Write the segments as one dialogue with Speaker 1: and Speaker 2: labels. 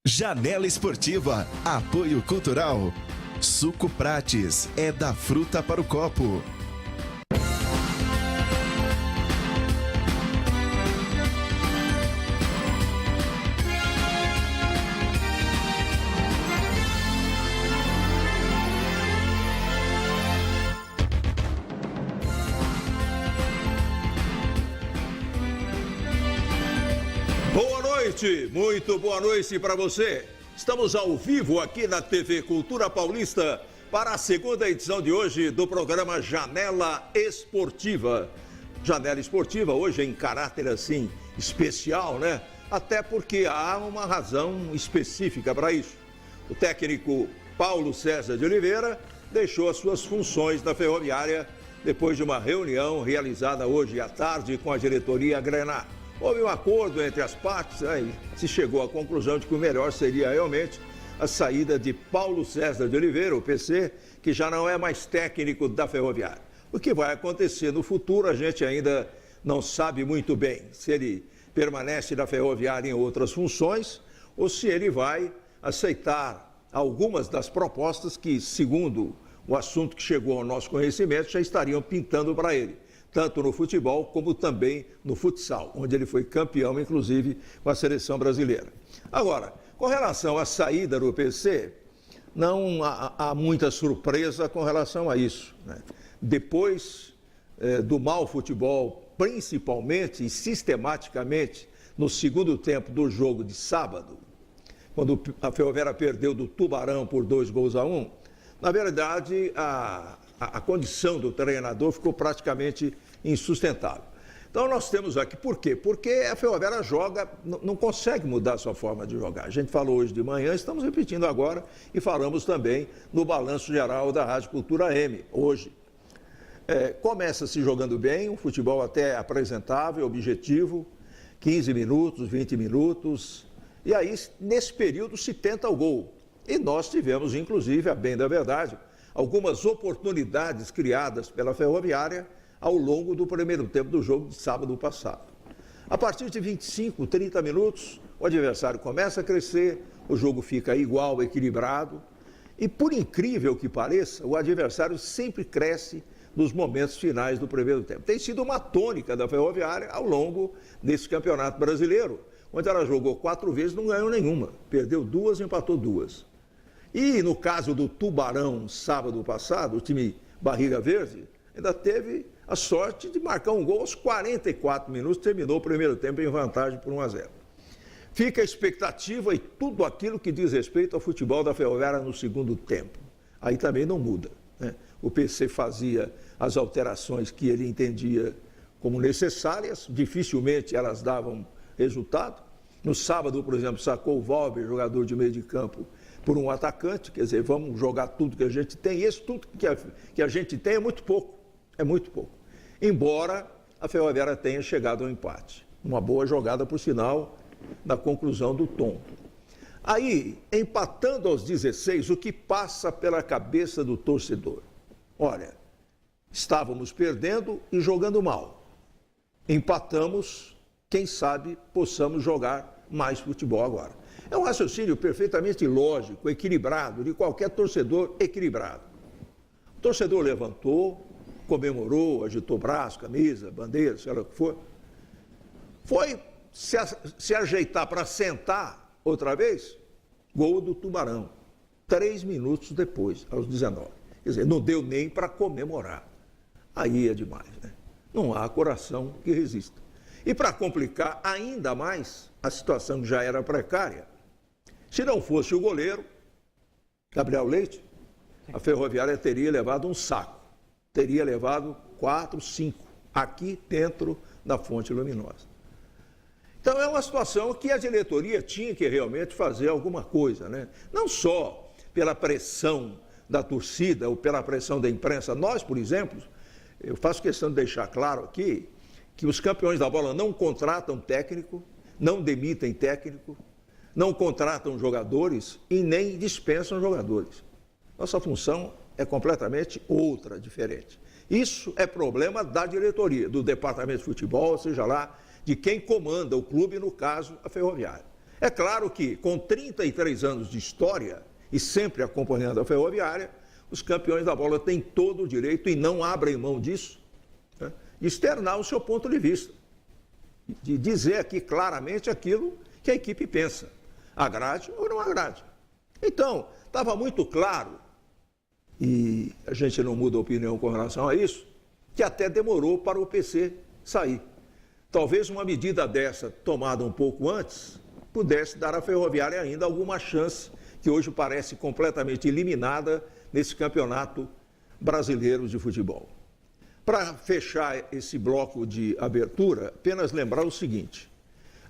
Speaker 1: Janela Esportiva, apoio cultural. Suco Prates, é da fruta para o copo.
Speaker 2: Muito boa noite para você. Estamos ao vivo aqui na TV Cultura Paulista para a segunda edição de hoje do programa Janela Esportiva. Janela Esportiva hoje em caráter assim especial, né? Até porque há uma razão específica para isso. O técnico Paulo César de Oliveira deixou as suas funções na Ferroviária depois de uma reunião realizada hoje à tarde com a diretoria Grená. Houve um acordo entre as partes, aí se chegou à conclusão de que o melhor seria realmente a saída de Paulo César de Oliveira, o PC, que já não é mais técnico da Ferroviária. O que vai acontecer no futuro a gente ainda não sabe muito bem, se ele permanece na Ferroviária em outras funções ou se ele vai aceitar algumas das propostas que, segundo o assunto que chegou ao nosso conhecimento, já estariam pintando para ele. Tanto no futebol como também no futsal, onde ele foi campeão, inclusive, com a seleção brasileira. Agora, com relação à saída do PC, não há muita surpresa com relação a isso, né? Depois do mau futebol, principalmente e sistematicamente, no segundo tempo do jogo de sábado, quando a Ferroviária perdeu do Tubarão por 2-1, na verdade, a condição do treinador ficou praticamente insustentável. Então nós temos aqui, por quê? Porque a Ferroviária joga, não consegue mudar a sua forma de jogar. A gente falou hoje de manhã, estamos repetindo agora e falamos também no balanço geral da Rádio Cultura M, hoje. Começa se jogando bem, um futebol até apresentável, objetivo, 15 minutos, 20 minutos, e aí nesse período se tenta o gol. E nós tivemos, inclusive, a bem da verdade, algumas oportunidades criadas pela Ferroviária ao longo do primeiro tempo do jogo de sábado passado. A partir de 25, 30 minutos, o adversário começa a crescer, o jogo fica igual, equilibrado, e por incrível que pareça, o adversário sempre cresce nos momentos finais do primeiro tempo. Tem sido uma tônica da Ferroviária ao longo desse campeonato brasileiro, onde ela jogou 4 vezes e não ganhou nenhuma, perdeu 2 e empatou 2. E no caso do Tubarão, sábado passado, o time Barriga Verde, ainda teve a sorte de marcar um gol aos 44 minutos, terminou o primeiro tempo em vantagem por 1-0. Fica a expectativa e tudo aquilo que diz respeito ao futebol da Ferroviária no segundo tempo. Aí também não muda, né? O PC fazia as alterações que ele entendia como necessárias, dificilmente elas davam resultado. No sábado, por exemplo, sacou o Valber, jogador de meio de campo, por um atacante, quer dizer, vamos jogar tudo que a gente tem, e esse tudo que a gente tem é muito pouco, Embora a Ferroviária tenha chegado ao empate. Uma boa jogada, por sinal, na conclusão do Tom. Aí, empatando aos 16, o que passa pela cabeça do torcedor? Olha, estávamos perdendo e jogando mal. Empatamos, quem sabe possamos jogar mais futebol agora. É um raciocínio perfeitamente lógico, equilibrado, de qualquer torcedor equilibrado. O torcedor levantou, comemorou, agitou braço, camisa, bandeira, sei lá o que for. Foi se ajeitar para sentar outra vez, gol do Tubarão. 3 minutos depois, aos 19. Quer dizer, não deu nem para comemorar. Aí é demais, né? Não há coração que resista. E para complicar ainda mais, a situação já era precária. Se não fosse o goleiro, Gabriel Leite, a Ferroviária teria levado um saco. Teria levado 4, 5, aqui dentro da Fonte Luminosa. Então é uma situação que a diretoria tinha que realmente fazer alguma coisa, né? Não só pela pressão da torcida ou pela pressão da imprensa. Nós, por exemplo, eu faço questão de deixar claro aqui que os campeões da bola não contratam técnico, não demitem técnico, não contratam jogadores e nem dispensam jogadores. Nossa função é completamente outra, diferente. Isso é problema da diretoria, do departamento de futebol, seja lá, de quem comanda o clube, no caso, a Ferroviária. É claro que, com 33 anos de história e sempre acompanhando a Ferroviária, os campeões da bola têm todo o direito, e não abrem mão disso, né, de externar o seu ponto de vista, de dizer aqui claramente aquilo que a equipe pensa, agrade ou não agrade. Então, estava muito claro, e a gente não muda a opinião com relação a isso, que até demorou para o PC sair. Talvez uma medida dessa, tomada um pouco antes, pudesse dar à Ferroviária ainda alguma chance, que hoje parece completamente eliminada nesse campeonato brasileiro de futebol. Para fechar esse bloco de abertura, apenas lembrar o seguinte: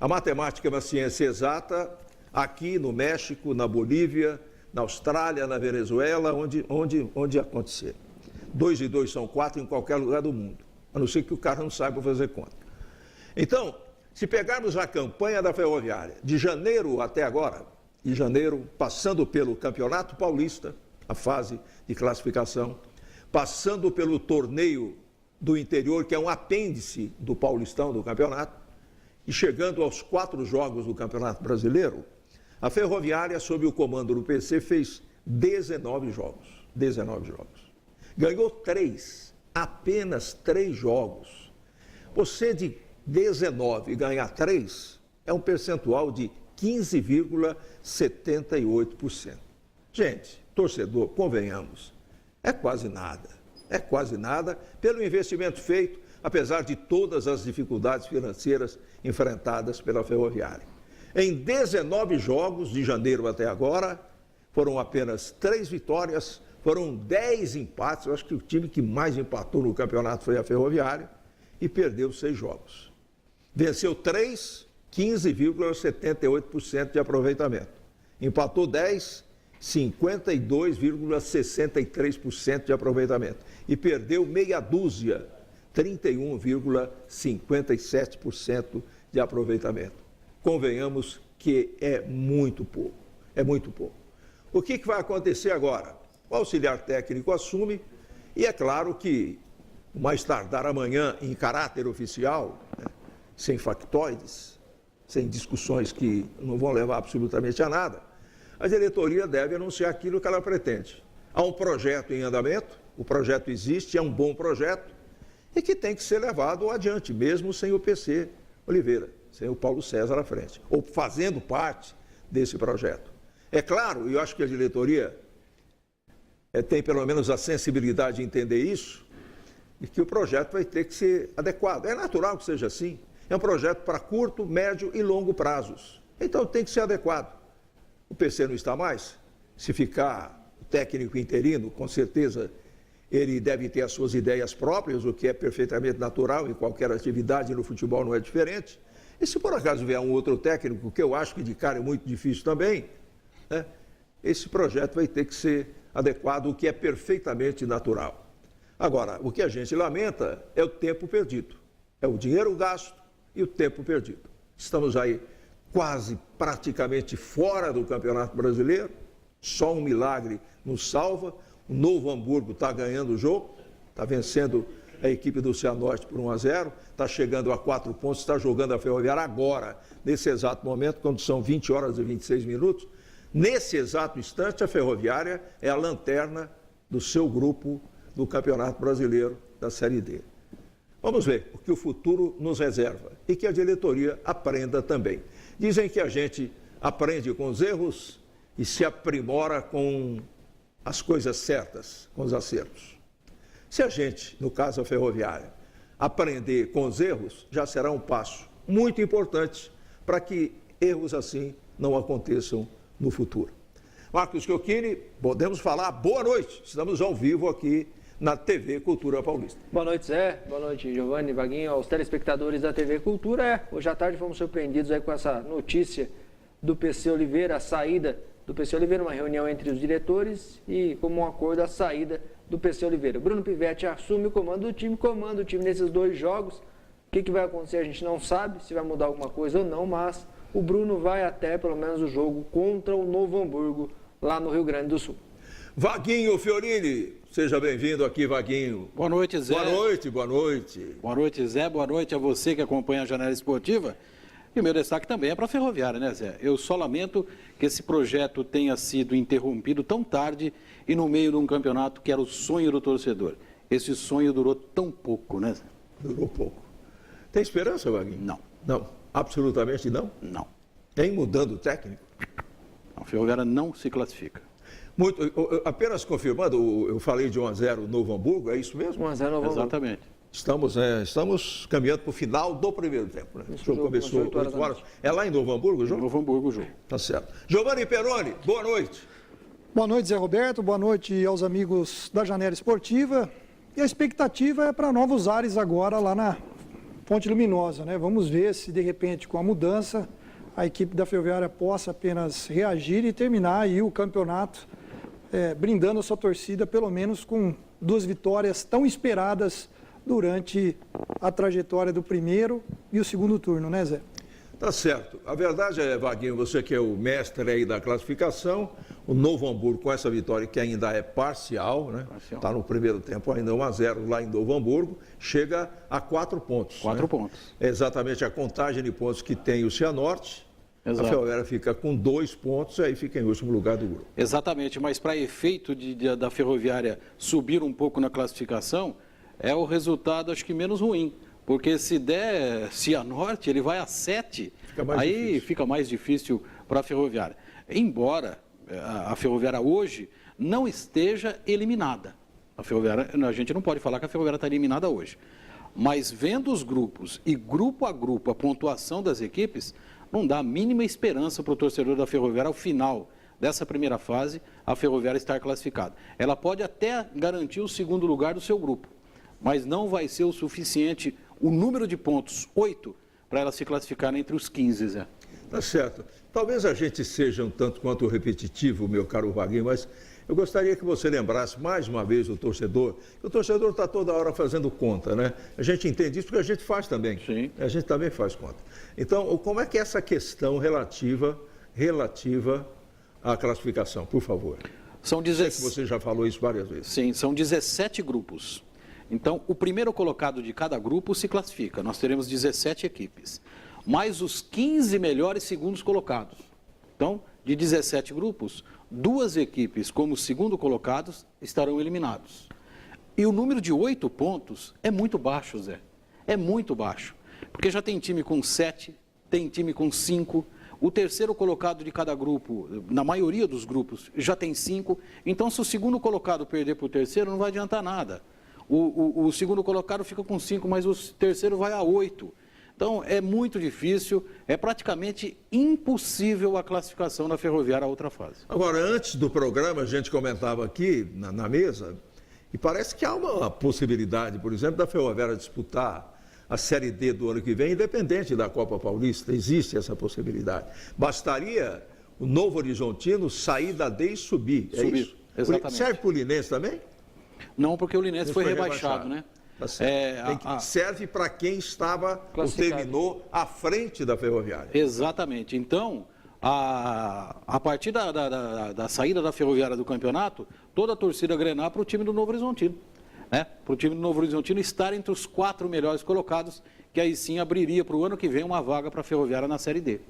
Speaker 2: a matemática é uma ciência exata aqui no México, na Bolívia, na Austrália, na Venezuela, onde acontecer. 2 e 2 são 4 em qualquer lugar do mundo, a não ser que o cara não saiba fazer conta. Então, se pegarmos a campanha da Ferroviária, de janeiro até agora, de janeiro, passando pelo Campeonato Paulista, a fase de classificação, passando pelo torneio do interior, que é um apêndice do Paulistão, do campeonato, e chegando aos 4 jogos do Campeonato Brasileiro, a Ferroviária, sob o comando do PC, fez 19 jogos. 19 jogos. Ganhou 3, apenas 3 jogos. Você de 19 ganhar 3 é um percentual de 15,78%. Gente, torcedor, convenhamos, é quase nada. É quase nada pelo investimento feito, apesar de todas as dificuldades financeiras enfrentadas pela Ferroviária. Em 19 jogos, de janeiro até agora, foram apenas 3 vitórias, foram 10 empates. Eu acho que o time que mais empatou no campeonato foi a Ferroviária, e perdeu 6 jogos. Venceu 3, 15,78% de aproveitamento. Empatou 10, 52,63% de aproveitamento. E perdeu meia dúzia, 31,57% de aproveitamento. Convenhamos que é muito pouco. É muito pouco. O que vai acontecer agora? O auxiliar técnico assume, e é claro que, mais tardar amanhã, em caráter oficial, né, sem factoides, sem discussões que não vão levar absolutamente a nada, a diretoria deve anunciar aquilo que ela pretende. Há um projeto em andamento, o projeto existe, é um bom projeto, e que tem que ser levado adiante, mesmo sem o PC Oliveira, sem o Paulo César à frente, ou fazendo parte desse projeto. É claro, e eu acho que a diretoria tem pelo menos a sensibilidade de entender isso, e que o projeto vai ter que ser adequado. É natural que seja assim. É um projeto para curto, médio e longo prazos. Então tem que ser adequado. O PC não está mais. Se ficar o técnico interino, com certeza ele deve ter as suas ideias próprias, o que é perfeitamente natural em qualquer atividade, no futebol não é diferente. E se por acaso vier um outro técnico, que eu acho que de cara é muito difícil também, né, esse projeto vai ter que ser adequado, o que é perfeitamente natural. Agora, o que a gente lamenta é o tempo perdido. É o dinheiro gasto e o tempo perdido. Estamos aí quase praticamente fora do Campeonato Brasileiro, só um milagre nos salva. O Novo Hamburgo está ganhando o jogo, está vencendo a equipe do Cianorte por 1-0, está chegando a 4 pontos, está jogando a Ferroviária agora, nesse exato momento, quando são 20 horas e 26 minutos. Nesse exato instante, a Ferroviária é a lanterna do seu grupo do Campeonato Brasileiro da Série D. Vamos ver o que o futuro nos reserva e que a diretoria aprenda também. Dizem que a gente aprende com os erros e se aprimora com as coisas certas, com os acertos. Se a gente, no caso a Ferroviária, aprender com os erros, já será um passo muito importante para que erros assim não aconteçam no futuro. Marcos Chiochini, podemos falar boa noite. Estamos ao vivo aqui na TV Cultura Paulista.
Speaker 3: Boa noite, Zé. Boa noite, Giovanni, Vaguinho, aos telespectadores da TV Cultura. Hoje à tarde fomos surpreendidos aí com essa notícia do PC Oliveira, a saída do PC Oliveira, uma reunião entre os diretores e, como um acordo, a saída do PC Oliveira. Bruno Pivetti assume o comando do time, comanda o time nesses 2 jogos. O que vai acontecer a gente não sabe, se vai mudar alguma coisa ou não, mas o Bruno vai até, pelo menos, o jogo contra o Novo Hamburgo, lá no Rio Grande do Sul.
Speaker 2: Vaguinho Fiorini, seja bem-vindo aqui, Vaguinho.
Speaker 4: Boa noite, Zé.
Speaker 2: Boa noite, boa noite.
Speaker 4: Boa noite, Zé. Boa noite a você que acompanha a Janela Esportiva. E o meu destaque também é para a Ferroviária, né, Zé? Eu só lamento que esse projeto tenha sido interrompido tão tarde e no meio de um campeonato que era o sonho do torcedor. Esse sonho durou tão pouco, né, Zé?
Speaker 2: Durou pouco. Tem esperança, Vaguinho?
Speaker 4: Não.
Speaker 2: Não, absolutamente não?
Speaker 4: Não.
Speaker 2: Tem mudando o técnico?
Speaker 4: A Ferroviária não se classifica.
Speaker 2: Apenas confirmando, eu falei de 1-0 Novo Hamburgo, é isso mesmo?
Speaker 3: 1-0 Novo Hamburgo.
Speaker 4: Exatamente.
Speaker 2: Estamos caminhando para o final do primeiro tempo, né? O jogo começou 8 horas. É lá em Novo Hamburgo o jogo?
Speaker 4: Novo Hamburgo o jogo.
Speaker 2: Tá certo. Giovanni Peroni, boa noite.
Speaker 5: Boa noite, Zé Roberto. Boa noite aos amigos da Janela Esportiva. E a expectativa é para novos ares agora lá na Fonte Luminosa, né? Vamos ver se, de repente, com a mudança, a equipe da Ferroviária possa apenas reagir e terminar aí o campeonato brindando a sua torcida, pelo menos com 2 vitórias tão esperadas durante a trajetória do primeiro e o segundo turno, né, Zé?
Speaker 2: Tá certo. A verdade é, Vaguinho, você que é o mestre aí da classificação, o Novo Hamburgo com essa vitória que ainda é parcial, né? Está no primeiro tempo ainda 1-0 lá em Novo Hamburgo, chega a 4 pontos.
Speaker 4: 4 pontos.
Speaker 2: É exatamente a contagem de pontos que tem o Cianorte.
Speaker 4: Exato.
Speaker 2: A Ferroviária fica com 2 pontos e aí fica em último lugar do grupo.
Speaker 4: Exatamente, mas para efeito da Ferroviária subir um pouco na classificação, é o resultado acho que menos ruim. Porque se der Cianorte, ele vai a 7, aí fica mais difícil para a Ferroviária. Embora a Ferroviária hoje não esteja eliminada. A gente não pode falar que a Ferroviária está eliminada hoje. Mas vendo os grupos e grupo a grupo a pontuação das equipes, não dá a mínima esperança para o torcedor da Ferroviária ao final dessa primeira fase, a Ferroviária estar classificada. Ela pode até garantir o segundo lugar do seu grupo, mas não vai ser o suficiente o número de pontos, 8, para ela se classificar entre os 15, Zé.
Speaker 2: Tá certo. Talvez a gente seja um tanto quanto repetitivo, meu caro Vaguinho, mas eu gostaria que você lembrasse mais uma vez o torcedor, que o torcedor está toda hora fazendo conta, né? A gente entende isso porque a gente faz também.
Speaker 4: Sim.
Speaker 2: A gente também faz conta. Então, como é que é essa questão relativa à classificação, por favor?
Speaker 4: São
Speaker 2: 17... Sei que você já falou isso várias vezes.
Speaker 4: Sim, são 17 grupos. Então, o primeiro colocado de cada grupo se classifica. Nós teremos 17 equipes, mais os 15 melhores segundos colocados. Então, de 17 grupos, 2 equipes como segundo colocados estarão eliminados. E o número de 8 pontos é muito baixo, Zé. É muito baixo. Porque já tem time com 7, tem time com 5. O terceiro colocado de cada grupo, na maioria dos grupos, já tem 5. Então, se o segundo colocado perder para o terceiro, não vai adiantar nada. O segundo colocado fica com 5, mas o terceiro vai a 8. Então, é muito difícil, é praticamente impossível a classificação da Ferroviária à outra fase.
Speaker 2: Agora, antes do programa, a gente comentava aqui na mesa, e parece que há uma possibilidade, por exemplo, da Ferroviária disputar a Série D do ano que vem, independente da Copa Paulista. Existe essa possibilidade. Bastaria o Novo Horizontino sair da D e subir. É isso?
Speaker 4: Exatamente.
Speaker 2: Serve para o Linense também?
Speaker 4: Não, porque o Linense foi rebaixado, né?
Speaker 2: Tá serve para quem estava ou terminou à frente da Ferroviária.
Speaker 4: Exatamente. Então, a partir da saída da Ferroviária do campeonato, toda a torcida grenar para o time do Novo Horizontino. Né? Para o time do Novo Horizontino estar entre os 4 melhores colocados, que aí sim abriria para o ano que vem uma vaga para a Ferroviária na Série D.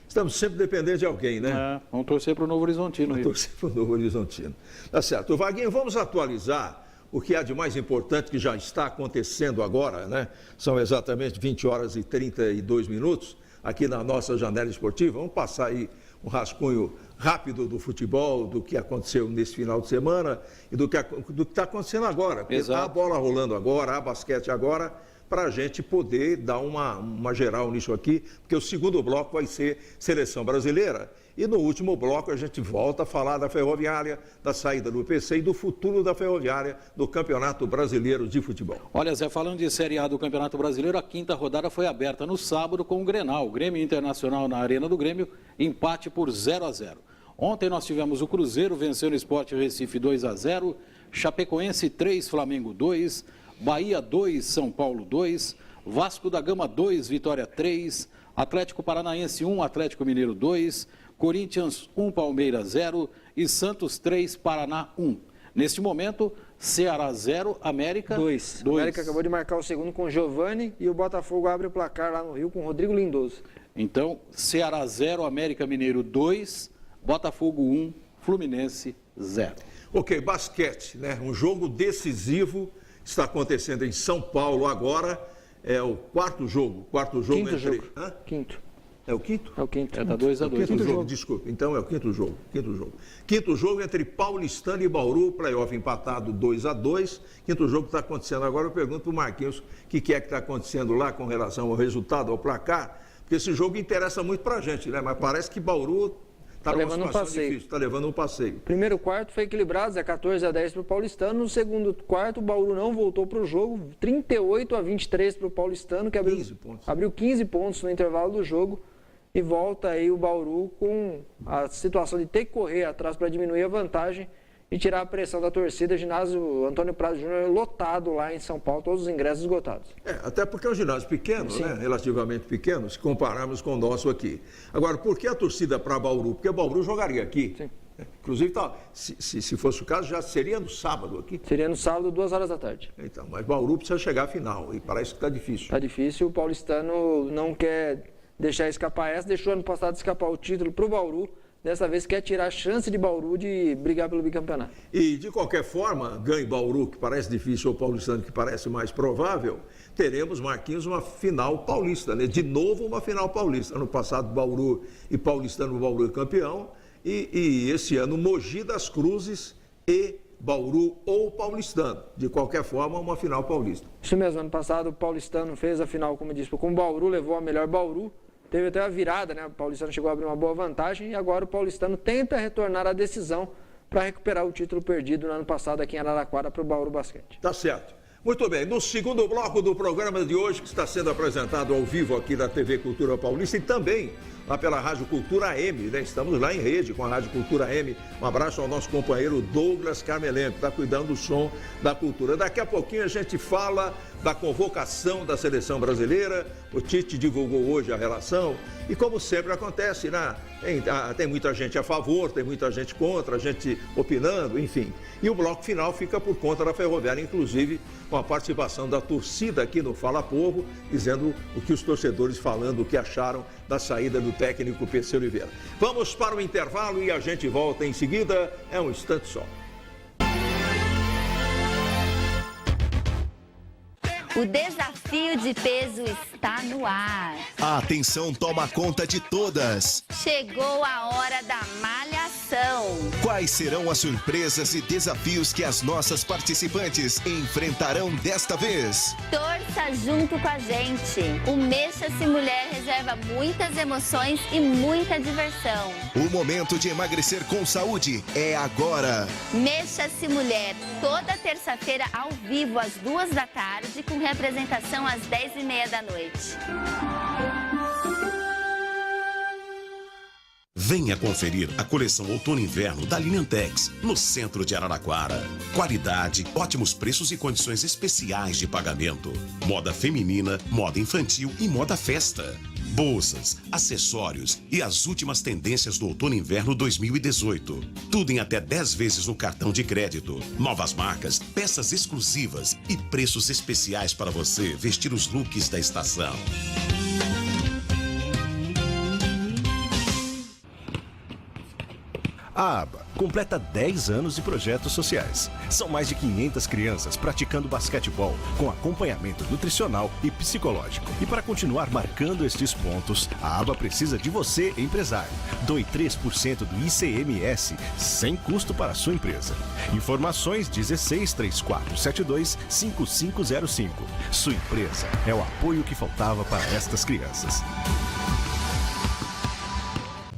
Speaker 2: Estamos sempre dependendo de alguém, né?
Speaker 4: Vamos torcer para o Novo Horizontino.
Speaker 2: Vamos torcer para o Novo Horizontino. Tá certo. Vaguinho, vamos atualizar o que há de mais importante que já está acontecendo agora, né? São exatamente 20 horas e 32 minutos aqui na nossa janela esportiva. Vamos passar aí um rascunho rápido do futebol, do que aconteceu nesse final de semana e do que está acontecendo agora. Porque está a bola rolando agora, há basquete agora, para a gente poder dar uma geral nisso aqui, porque o segundo bloco vai ser seleção brasileira. E no último bloco a gente volta a falar da Ferroviária, da saída do PC e do futuro da Ferroviária no Campeonato Brasileiro de Futebol.
Speaker 4: Olha, Zé, falando de Série A do Campeonato Brasileiro, a 5ª rodada foi aberta no sábado com o Grenal. O Grêmio Internacional na Arena do Grêmio, empate por 0-0. Ontem nós tivemos o Cruzeiro vencendo o Sport Recife 2-0, Chapecoense 3, Flamengo 2, Bahia 2, São Paulo 2, Vasco da Gama 2, Vitória 3, Atlético Paranaense 1, Atlético Mineiro 2, Corinthians 1, Palmeiras 0 e Santos 3, Paraná 1. Neste momento, Ceará 0, América
Speaker 3: 2. O América acabou de marcar o segundo com o Giovani e o Botafogo abre o placar lá no Rio com o Rodrigo Lindoso.
Speaker 4: Então, Ceará 0, América Mineiro 2, Botafogo 1, Fluminense 0.
Speaker 2: Ok, basquete, né? Um jogo decisivo está acontecendo em São Paulo agora. É o quarto jogo.
Speaker 3: Quinto jogo.
Speaker 2: Hã?
Speaker 3: Quinto.
Speaker 2: É o quinto?
Speaker 3: É o quinto.
Speaker 4: Tá 2-2.
Speaker 2: Quinto jogo, desculpa. Então é o quinto jogo. Quinto jogo entre Paulistano e Bauru, playoff empatado 2-2. Quinto jogo que está acontecendo agora. Eu pergunto para o Marquinhos o que é que está acontecendo lá com relação ao resultado, ao placar. Porque esse jogo interessa muito para a gente, né? Mas parece que Bauru está
Speaker 3: levando um passeio.
Speaker 2: Difícil, está levando um passeio.
Speaker 3: Primeiro quarto foi equilibrado, 14-10 para o Paulistano. No segundo quarto, o Bauru não voltou para o jogo, 38-23 para o Paulistano, que abriu 15 pontos no intervalo do jogo. E volta aí o Bauru com a situação de ter que correr atrás para diminuir a vantagem e tirar a pressão da torcida. Ginásio Antônio Prado Júnior lotado lá em São Paulo, todos os ingressos esgotados.
Speaker 2: Até porque é um ginásio pequeno, né? Relativamente pequeno, se compararmos com o nosso aqui. Agora, por que a torcida para Bauru? Porque Bauru jogaria aqui.
Speaker 3: Sim.
Speaker 2: Inclusive, se fosse o caso, já seria no sábado aqui.
Speaker 3: Seria no sábado, 2 horas da tarde.
Speaker 2: Então, mas Bauru precisa chegar à final e parece que está difícil.
Speaker 3: Está difícil, o Paulistano não quer deixar escapar essa, deixou ano passado escapar o título para o Bauru, dessa vez quer tirar a chance de Bauru de brigar pelo bicampeonato.
Speaker 2: E, de qualquer forma, ganhe Bauru, que parece difícil, ou Paulistano, que parece mais provável, teremos, Marquinhos, uma final paulista, né? De novo uma final paulista. Ano passado, Bauru e Paulistano, Bauru é campeão, e esse ano, Mogi das Cruzes e Bauru ou Paulistano. De qualquer forma, uma final paulista.
Speaker 3: Isso mesmo, ano passado o Paulistano fez a final, como eu disse, com o Bauru, levou a melhor Bauru. Teve até a virada, né? O Paulistano chegou a abrir uma boa vantagem e agora o Paulistano tenta retornar à decisão para recuperar o título perdido no ano passado aqui em Araraquara para o Bauru Basquete.
Speaker 2: Tá certo. Muito bem, no segundo bloco do programa de hoje, que está sendo apresentado ao vivo aqui na TV Cultura Paulista e também lá pela Rádio Cultura AM, né? Estamos lá em rede com a Rádio Cultura AM. Um abraço ao nosso companheiro Douglas Carmelenco, que está cuidando do som da cultura. Daqui a pouquinho a gente fala da convocação da seleção brasileira. O Tite divulgou hoje a relação e, como sempre acontece, né? Tem muita gente a favor, tem muita gente contra, a gente opinando, enfim. E o bloco final fica por conta da Ferroviária, inclusive com a participação da torcida aqui no Fala Povo, dizendo o que os torcedores falando, o que acharam da saída do técnico PC Oliveira. Vamos para o intervalo e a gente volta em seguida. É um instante só.
Speaker 6: O desafio de peso está no ar.
Speaker 1: A atenção toma conta de todas.
Speaker 6: Chegou a hora da malhação.
Speaker 1: Quais serão as surpresas e desafios que as nossas participantes enfrentarão desta vez?
Speaker 6: Torça junto com a gente. O Mexa-se Mulher reserva muitas emoções e muita diversão.
Speaker 1: O momento de emagrecer com saúde é agora.
Speaker 6: Mexa-se Mulher, toda terça-feira ao vivo às 2 da tarde, com representação às 10h30 da noite.
Speaker 7: Venha conferir a coleção Outono e Inverno da Linentex, no centro de Araraquara. Qualidade, ótimos preços e condições especiais de pagamento. Moda feminina, moda infantil e moda festa. Bolsas, acessórios e as últimas tendências do Outono e Inverno 2018. Tudo em até 10 vezes no cartão de crédito. Novas marcas, peças exclusivas e preços especiais para você vestir os looks da estação.
Speaker 8: A ABA completa 10 anos de projetos sociais. São mais de 500 crianças praticando basquetebol com acompanhamento nutricional e psicológico. E para continuar marcando estes pontos, a ABA precisa de você, empresário. Doe 3% do ICMS sem custo para a sua empresa. Informações 1634725505. Sua empresa é o apoio que faltava para estas crianças.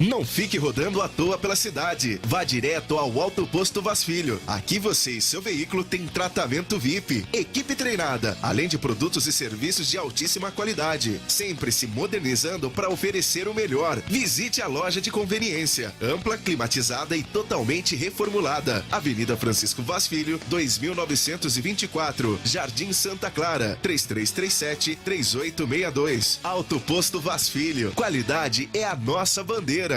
Speaker 1: Não fique rodando à toa pela cidade. Vá direto ao Alto Posto Vaz Filho. Aqui você e seu veículo têm tratamento VIP, equipe treinada, além de produtos e serviços de altíssima qualidade. Sempre se modernizando para oferecer o melhor. Visite a loja de conveniência, ampla, climatizada e totalmente reformulada. Avenida Francisco Vaz Filho, 2924, Jardim Santa Clara, 3337-3862. Alto Posto Vaz Filho. Qualidade é a nossa bandeira.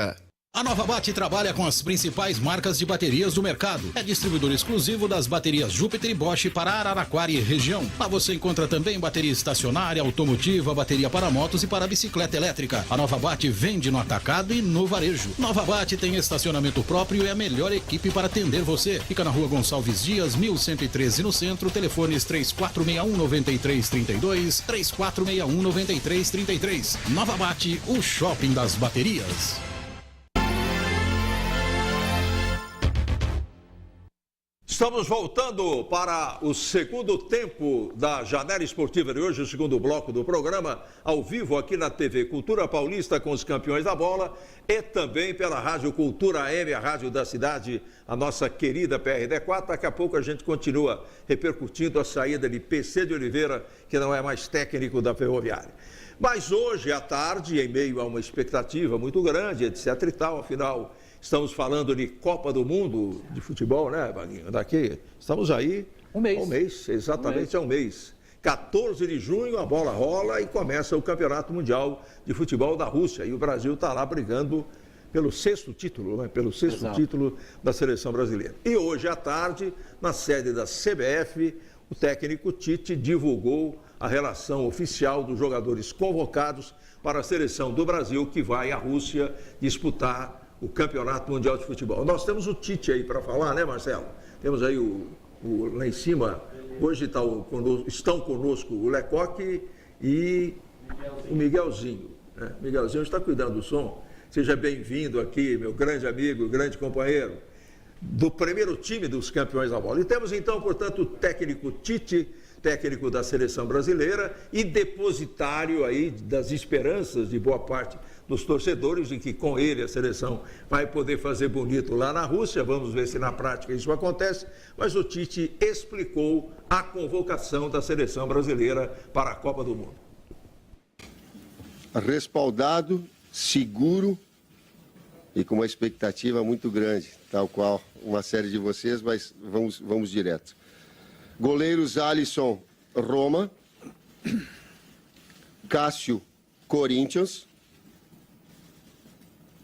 Speaker 4: A Nova Bate trabalha com as principais marcas de baterias do mercado. É distribuidor exclusivo das baterias Júpiter e Bosch para Araraquara e região. Lá você encontra também bateria estacionária, automotiva, bateria para motos e para bicicleta elétrica. A Nova Bate vende no atacado e no varejo. Nova Bate tem estacionamento próprio e é a melhor equipe para atender você. Fica na rua Gonçalves Dias, 1113 no centro. Telefones 3461-9332, 3461-9333. Nova Bate, o shopping das baterias.
Speaker 2: Estamos voltando para o segundo tempo da Janela Esportiva de hoje, o segundo bloco do programa, ao vivo aqui na TV Cultura Paulista com os campeões da bola e também pela Rádio Cultura AM, a rádio da cidade, a nossa querida PRD4. Daqui a pouco a gente continua repercutindo a saída de PC de Oliveira, que não é mais técnico da Ferroviária. Mas hoje à tarde, em meio a uma expectativa muito grande, etc e tal, afinal... Estamos falando de Copa do Mundo de futebol, né, Vaguinho? Daqui, estamos aí...
Speaker 4: Um mês.
Speaker 2: Um mês, exatamente, é um mês. 14 de junho, a bola rola e começa o Campeonato Mundial de Futebol da Rússia. E o Brasil está lá brigando pelo sexto título, né? Pelo sexto título da seleção brasileira. E hoje à tarde, na sede da CBF, o técnico Tite divulgou a relação oficial dos jogadores convocados para a seleção do Brasil, que vai à Rússia disputar o Campeonato Mundial de Futebol. Nós temos o Tite aí para falar, né, Marcelo? Temos aí lá em cima, hoje estão conosco o Lecoque e o Miguelzinho. Né? Miguelzinho está cuidando do som. Seja bem-vindo aqui, meu grande amigo, grande companheiro, do primeiro time dos campeões da bola. E temos então, portanto, o técnico Tite, técnico da seleção brasileira e depositário aí das esperanças de boa parte dos torcedores de que com ele a seleção vai poder fazer bonito lá na Rússia. Vamos ver se na prática isso acontece. Mas o Tite explicou a convocação da seleção brasileira para a Copa do Mundo.
Speaker 9: Respaldado, seguro e com uma expectativa muito grande, tal qual uma série de vocês, mas vamos direto. Goleiros Alisson, Roma. Cássio, Corinthians.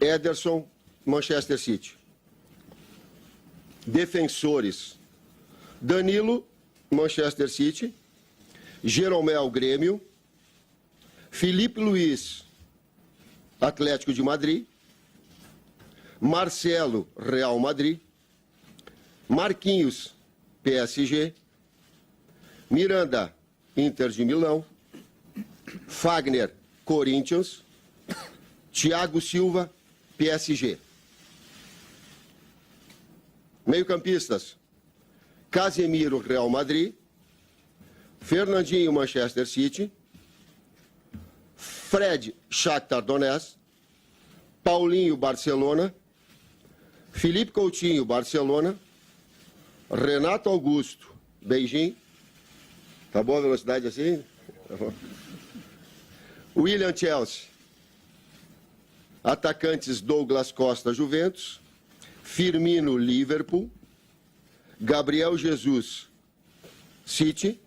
Speaker 9: Ederson, Manchester City. Defensores, Danilo, Manchester City. Jeromel, Grêmio. Felipe Luiz, Atlético de Madrid. Marcelo, Real Madrid. Marquinhos, PSG. Miranda, Inter de Milão. Fagner, Corinthians. Thiago Silva, PSG. Meio-campistas, Casemiro, Real Madrid. Fernandinho, Manchester City. Fred, Shakhtar Donetsk. Paulinho, Barcelona. Felipe Coutinho, Barcelona. Renato Augusto, Beijing. Tá boa a velocidade assim? Tá bom. William, Chelsea. Atacantes Douglas Costa, Juventus. Firmino, Liverpool. Gabriel Jesus, City.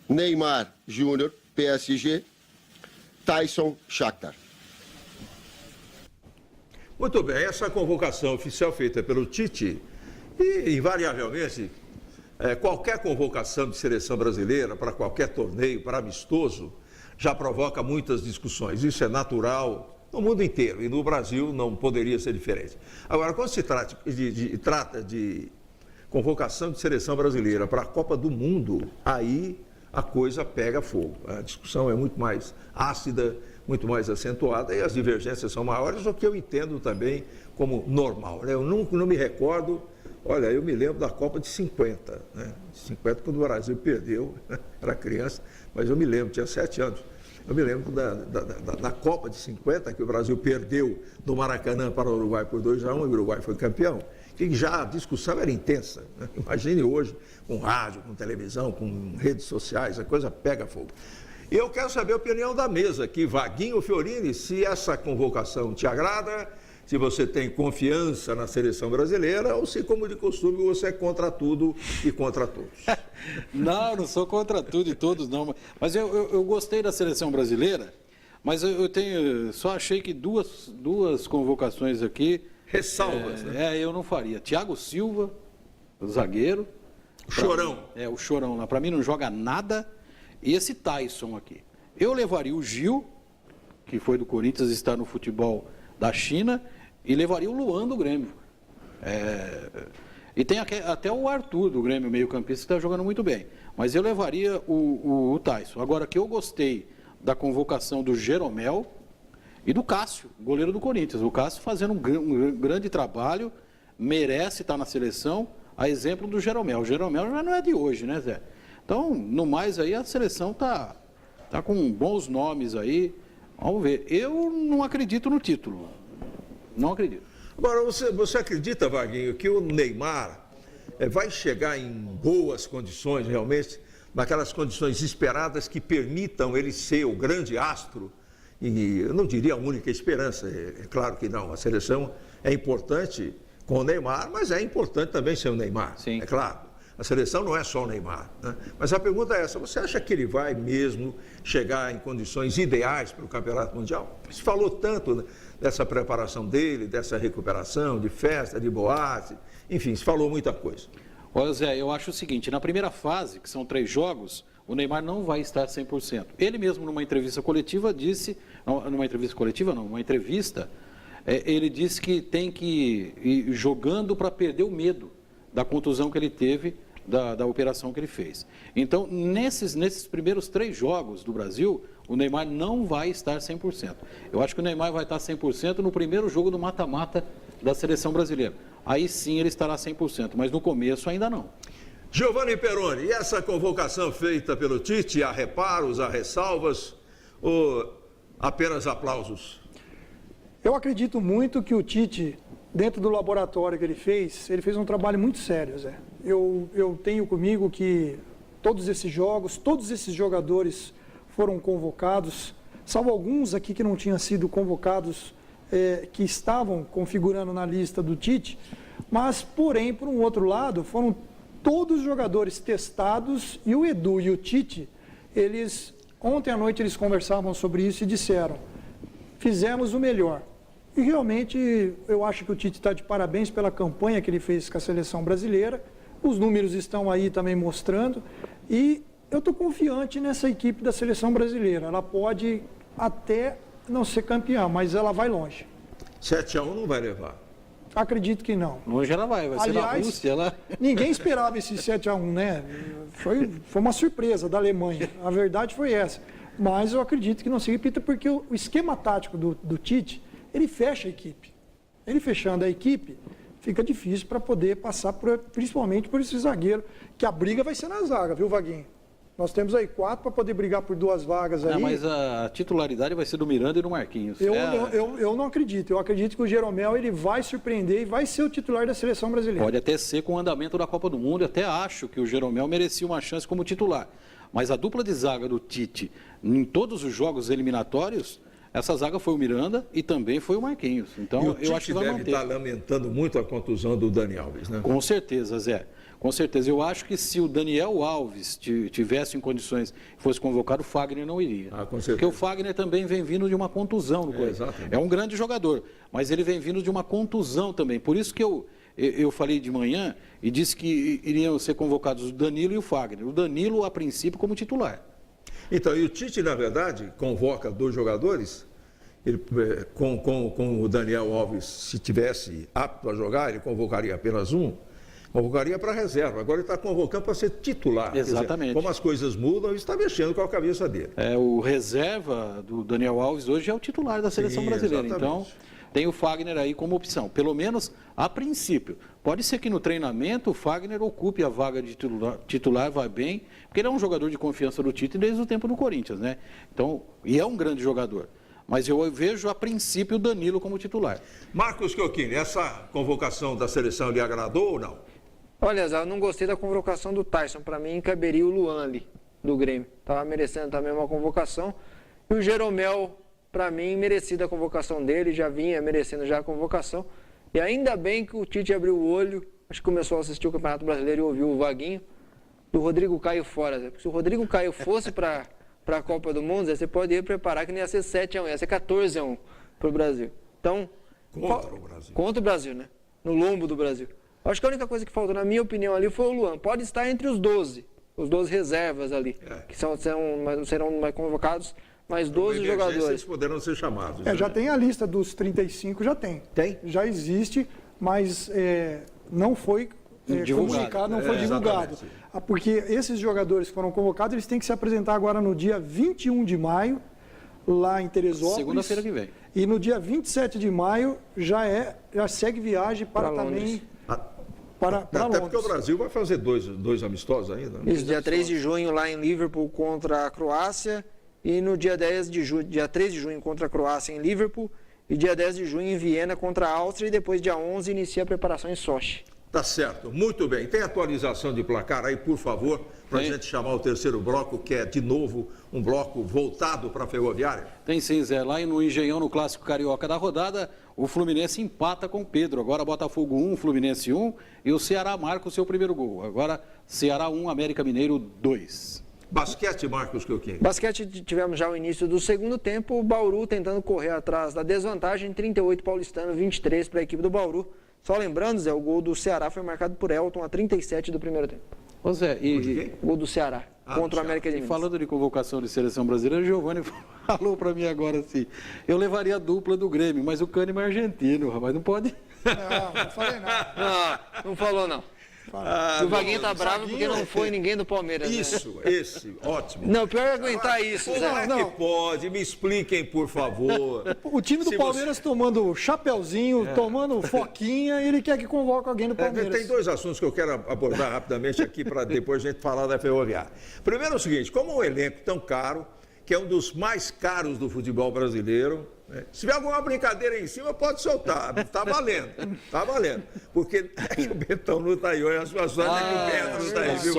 Speaker 9: Neymar Júnior, PSG. Tyson, Shakhtar.
Speaker 2: Muito bem, essa convocação oficial feita pelo Tite e, invariavelmente, qualquer convocação de seleção brasileira para qualquer torneio, para amistoso, já provoca muitas discussões. Isso é natural no mundo inteiro e no Brasil não poderia ser diferente. Agora, quando se trata de convocação de seleção brasileira para a Copa do Mundo, aí a coisa pega fogo. A discussão é muito mais ácida, muito mais acentuada e as divergências são maiores, o que eu entendo também como normal. Né? Eu não me recordo, olha, eu me lembro da Copa de 50, né? 50 quando o Brasil perdeu, era criança, mas eu me lembro, tinha 7 anos. Eu me lembro da Copa de 50, que o Brasil perdeu no Maracanã para o Uruguai por 2-1 e o Uruguai foi campeão, que já a discussão era intensa. Né? Imagine hoje, com rádio, com televisão, com redes sociais, a coisa pega fogo. E eu quero saber a opinião da mesa aqui, Vaguinho Fiorini, se essa convocação te agrada, se você tem confiança na seleção brasileira ou se, como de costume, você é contra tudo e contra todos.
Speaker 4: Não sou contra tudo e todos, não. Mas eu gostei da seleção brasileira, Mas eu só achei que duas convocações aqui...
Speaker 2: Ressalvas, né?
Speaker 4: Eu não faria. Thiago Silva, o zagueiro.
Speaker 2: Chorão.
Speaker 4: O Chorão lá. Para mim não joga nada. E esse Tyson aqui. Eu levaria o Gil, que foi do Corinthians e está no futebol da China, e levaria o Luan do Grêmio. E tem até o Arthur do Grêmio, meio-campista, que está jogando muito bem. Mas eu levaria o Tyson. Agora, que eu gostei da convocação do Jeromel e do Cássio, goleiro do Corinthians. O Cássio fazendo um grande trabalho, merece estar na seleção, a exemplo do Jeromel. O Jeromel já não é de hoje, né, Zé? Então, no mais aí, a seleção tá com bons nomes aí. Vamos ver. Eu não acredito no título. Não acredito.
Speaker 2: Agora, você acredita, Vaguinho, que o Neymar vai chegar em boas condições, realmente, naquelas condições esperadas que permitam ele ser o grande astro? E eu não diria a única esperança, é claro que não. A seleção é importante com o Neymar, mas é importante também ser o Neymar,
Speaker 4: sim.
Speaker 2: É claro. A seleção não é só o Neymar, né? Mas a pergunta é essa, você acha que ele vai mesmo chegar em condições ideais para o Campeonato Mundial? Se falou tanto, né, dessa preparação dele, dessa recuperação, de festa, de boate, enfim, se falou muita coisa.
Speaker 4: Olha, Zé, eu acho o seguinte, na primeira fase, que são 3 jogos, o Neymar não vai estar 100%. Ele mesmo, numa entrevista coletiva, numa entrevista, ele disse que tem que ir jogando para perder o medo da contusão que ele teve, da operação que ele fez. Então, nesses primeiros 3 jogos do Brasil, o Neymar não vai estar 100%. Eu acho que o Neymar vai estar 100% no primeiro jogo do mata-mata da seleção brasileira. Aí sim ele estará 100%, mas no começo ainda não.
Speaker 2: Giovanni Peroni, e essa convocação feita pelo Tite, há reparos, há ressalvas ou apenas aplausos?
Speaker 5: Eu acredito muito que o Tite, dentro do laboratório que ele fez um trabalho muito sério, Zé. Eu tenho comigo que todos esses jogos, todos esses jogadores foram convocados, salvo alguns aqui que não tinham sido convocados, que estavam configurando na lista do Tite, mas, porém, por um outro lado, foram todos os jogadores testados e o Edu e o Tite, ontem à noite eles conversavam sobre isso e disseram, fizemos o melhor. E realmente eu acho que o Tite está de parabéns pela campanha que ele fez com a seleção brasileira, os números estão aí também mostrando e eu estou confiante nessa equipe da seleção brasileira, ela pode até não ser campeã, mas ela vai longe.
Speaker 2: 7-1 não vai levar.
Speaker 5: Acredito que não.
Speaker 4: Longe ela vai ser na Rússia.
Speaker 5: Ninguém esperava esse 7-1, né? Foi uma surpresa da Alemanha. A verdade foi essa. Mas eu acredito que não se repita, porque o esquema tático do Tite, ele fecha a equipe. Ele fechando a equipe, fica difícil para poder passar, principalmente por esse zagueiro, que a briga vai ser na zaga, viu, Vaguinho? Nós temos aí 4 para poder brigar por 2 vagas aí.
Speaker 4: Mas a titularidade vai ser do Miranda e do Marquinhos.
Speaker 5: Eu não acredito. Eu acredito que o Jeromel ele vai surpreender e vai ser o titular da seleção brasileira.
Speaker 4: Pode até ser com o andamento da Copa do Mundo. Eu até acho que o Jeromel merecia uma chance como titular. Mas a dupla de zaga do Tite, em todos os jogos eliminatórios, essa zaga foi o Miranda e também foi o Marquinhos. Então, eu acho que vai manter.
Speaker 2: O Tite deve estar lamentando muito a contusão do Dani Alves, né?
Speaker 4: Com certeza, Zé. Com certeza. Eu acho que se o Daniel Alves tivesse em condições e fosse convocado, o Fagner não iria.
Speaker 2: Com certeza.
Speaker 4: Porque o Fagner também vem vindo de uma contusão no Corinthians. É um grande jogador, mas ele vem vindo de uma contusão também. Por isso que eu falei de manhã e disse que iriam ser convocados o Danilo e o Fagner. O Danilo, a princípio, como titular.
Speaker 2: Então, e o Tite, na verdade, convoca 2 jogadores. Ele, com o Daniel Alves, se tivesse apto a jogar, ele convocaria apenas um. Convocaria para reserva. Agora ele está convocando para ser titular.
Speaker 4: Exatamente.
Speaker 2: Quer dizer, como as coisas mudam, ele está mexendo com a cabeça dele.
Speaker 4: O reserva do Daniel Alves hoje é o titular da seleção brasileira.
Speaker 2: Exatamente.
Speaker 4: Então, tem o Fagner aí como opção. Pelo menos a princípio. Pode ser que no treinamento o Fagner ocupe a vaga de titular, vai bem, porque ele é um jogador de confiança do Tite desde o tempo do Corinthians, né? Então, e é um grande jogador. Mas eu vejo, a princípio, o Danilo como titular.
Speaker 2: Marcos Chiocchini, essa convocação da seleção lhe agradou ou não?
Speaker 3: Olha, Zé, eu não gostei da convocação do Tyson. Para mim, caberia o Luan ali, do Grêmio. Estava merecendo também uma convocação. E o Jeromel, para mim, merecida a convocação dele. Já vinha merecendo já a convocação. E ainda bem que o Tite abriu o olho. Acho que começou a assistir o Campeonato Brasileiro e ouviu o Vaguinho. Do Rodrigo Caio fora, Zé. Porque se o Rodrigo Caio fosse para para a Copa do Mundo, você pode ir preparar que não ia ser 7-1, ia ser 14-1 para o Brasil. Então,
Speaker 2: Contra o Brasil.
Speaker 3: Contra o Brasil, né? No lombo do Brasil. Acho que a única coisa que faltou, na minha opinião, ali foi o Luan. Pode estar entre os 12 reservas ali, que serão mais convocados, mais 12 jogadores.
Speaker 2: Eles poderão ser chamados.
Speaker 5: Já tem a lista dos 35, já tem.
Speaker 2: Tem?
Speaker 5: Já existe, mas não foi comunicado, não foi divulgado. Porque esses jogadores que foram convocados, eles têm que se apresentar agora no dia 21 de maio, lá em Teresópolis.
Speaker 4: Segunda-feira que vem.
Speaker 5: E no dia 27 de maio já segue viagem para também para
Speaker 2: Até
Speaker 5: Londres.
Speaker 2: porque o Brasil vai fazer dois amistosos ainda. Né?
Speaker 3: Isso, dia 3 de junho lá em Liverpool contra a Croácia e no dia 3 de junho contra a Croácia em Liverpool e dia 10 de junho em Viena contra a Áustria e depois dia 11 inicia a preparação em Sochi.
Speaker 2: Tá certo, muito bem. Tem atualização de placar aí, por favor, para a gente chamar o terceiro bloco, que é, de novo, um bloco voltado para a Ferroviária?
Speaker 4: Tem sim, Zé. Lá no Engenhão, no Clássico Carioca da rodada, o Fluminense empata com o Pedro. Agora Botafogo 1, Fluminense 1 e o Ceará marca o seu primeiro gol. Agora Ceará 1, América Mineiro 2.
Speaker 2: Basquete, Marcos Keuquinho.
Speaker 3: Basquete, tivemos já o início do segundo tempo, o Bauru tentando correr atrás da desvantagem, 38 paulistano, 23 para a equipe do Bauru. Só lembrando, Zé, o gol do Ceará foi marcado por Elton a 37 do primeiro tempo.
Speaker 4: Ô Zé,
Speaker 3: O gol do Ceará contra o América de
Speaker 4: E
Speaker 3: Minas.
Speaker 4: falando de convocação de seleção brasileira, o Giovani falou para mim agora assim, eu levaria a dupla do Grêmio, mas o Kahneman é argentino, rapaz, não pode...
Speaker 5: Não falei nada.
Speaker 3: Não falou não. O Vaguinho tá bravo porque não foi ninguém do Palmeiras.
Speaker 2: Isso,
Speaker 3: né?
Speaker 2: esse, ótimo.
Speaker 3: Não, pior é aguentar isso,
Speaker 2: Como
Speaker 3: Zé.
Speaker 2: é que pode? Me expliquem, por favor.
Speaker 5: O time do
Speaker 2: Se
Speaker 5: Palmeiras tomando chapeuzinho, tomando foquinha, e ele quer que convoque alguém do Palmeiras.
Speaker 2: Tem dois assuntos que eu quero abordar rapidamente aqui para depois a gente falar da Ferroviária. Primeiro é o seguinte, como um elenco tão caro, que é um dos mais caros do futebol brasileiro, né? Se tiver alguma brincadeira em cima, pode soltar, tá valendo, porque o Betão não tá aí, a sua sorte é que o Beto não tá aí, viu?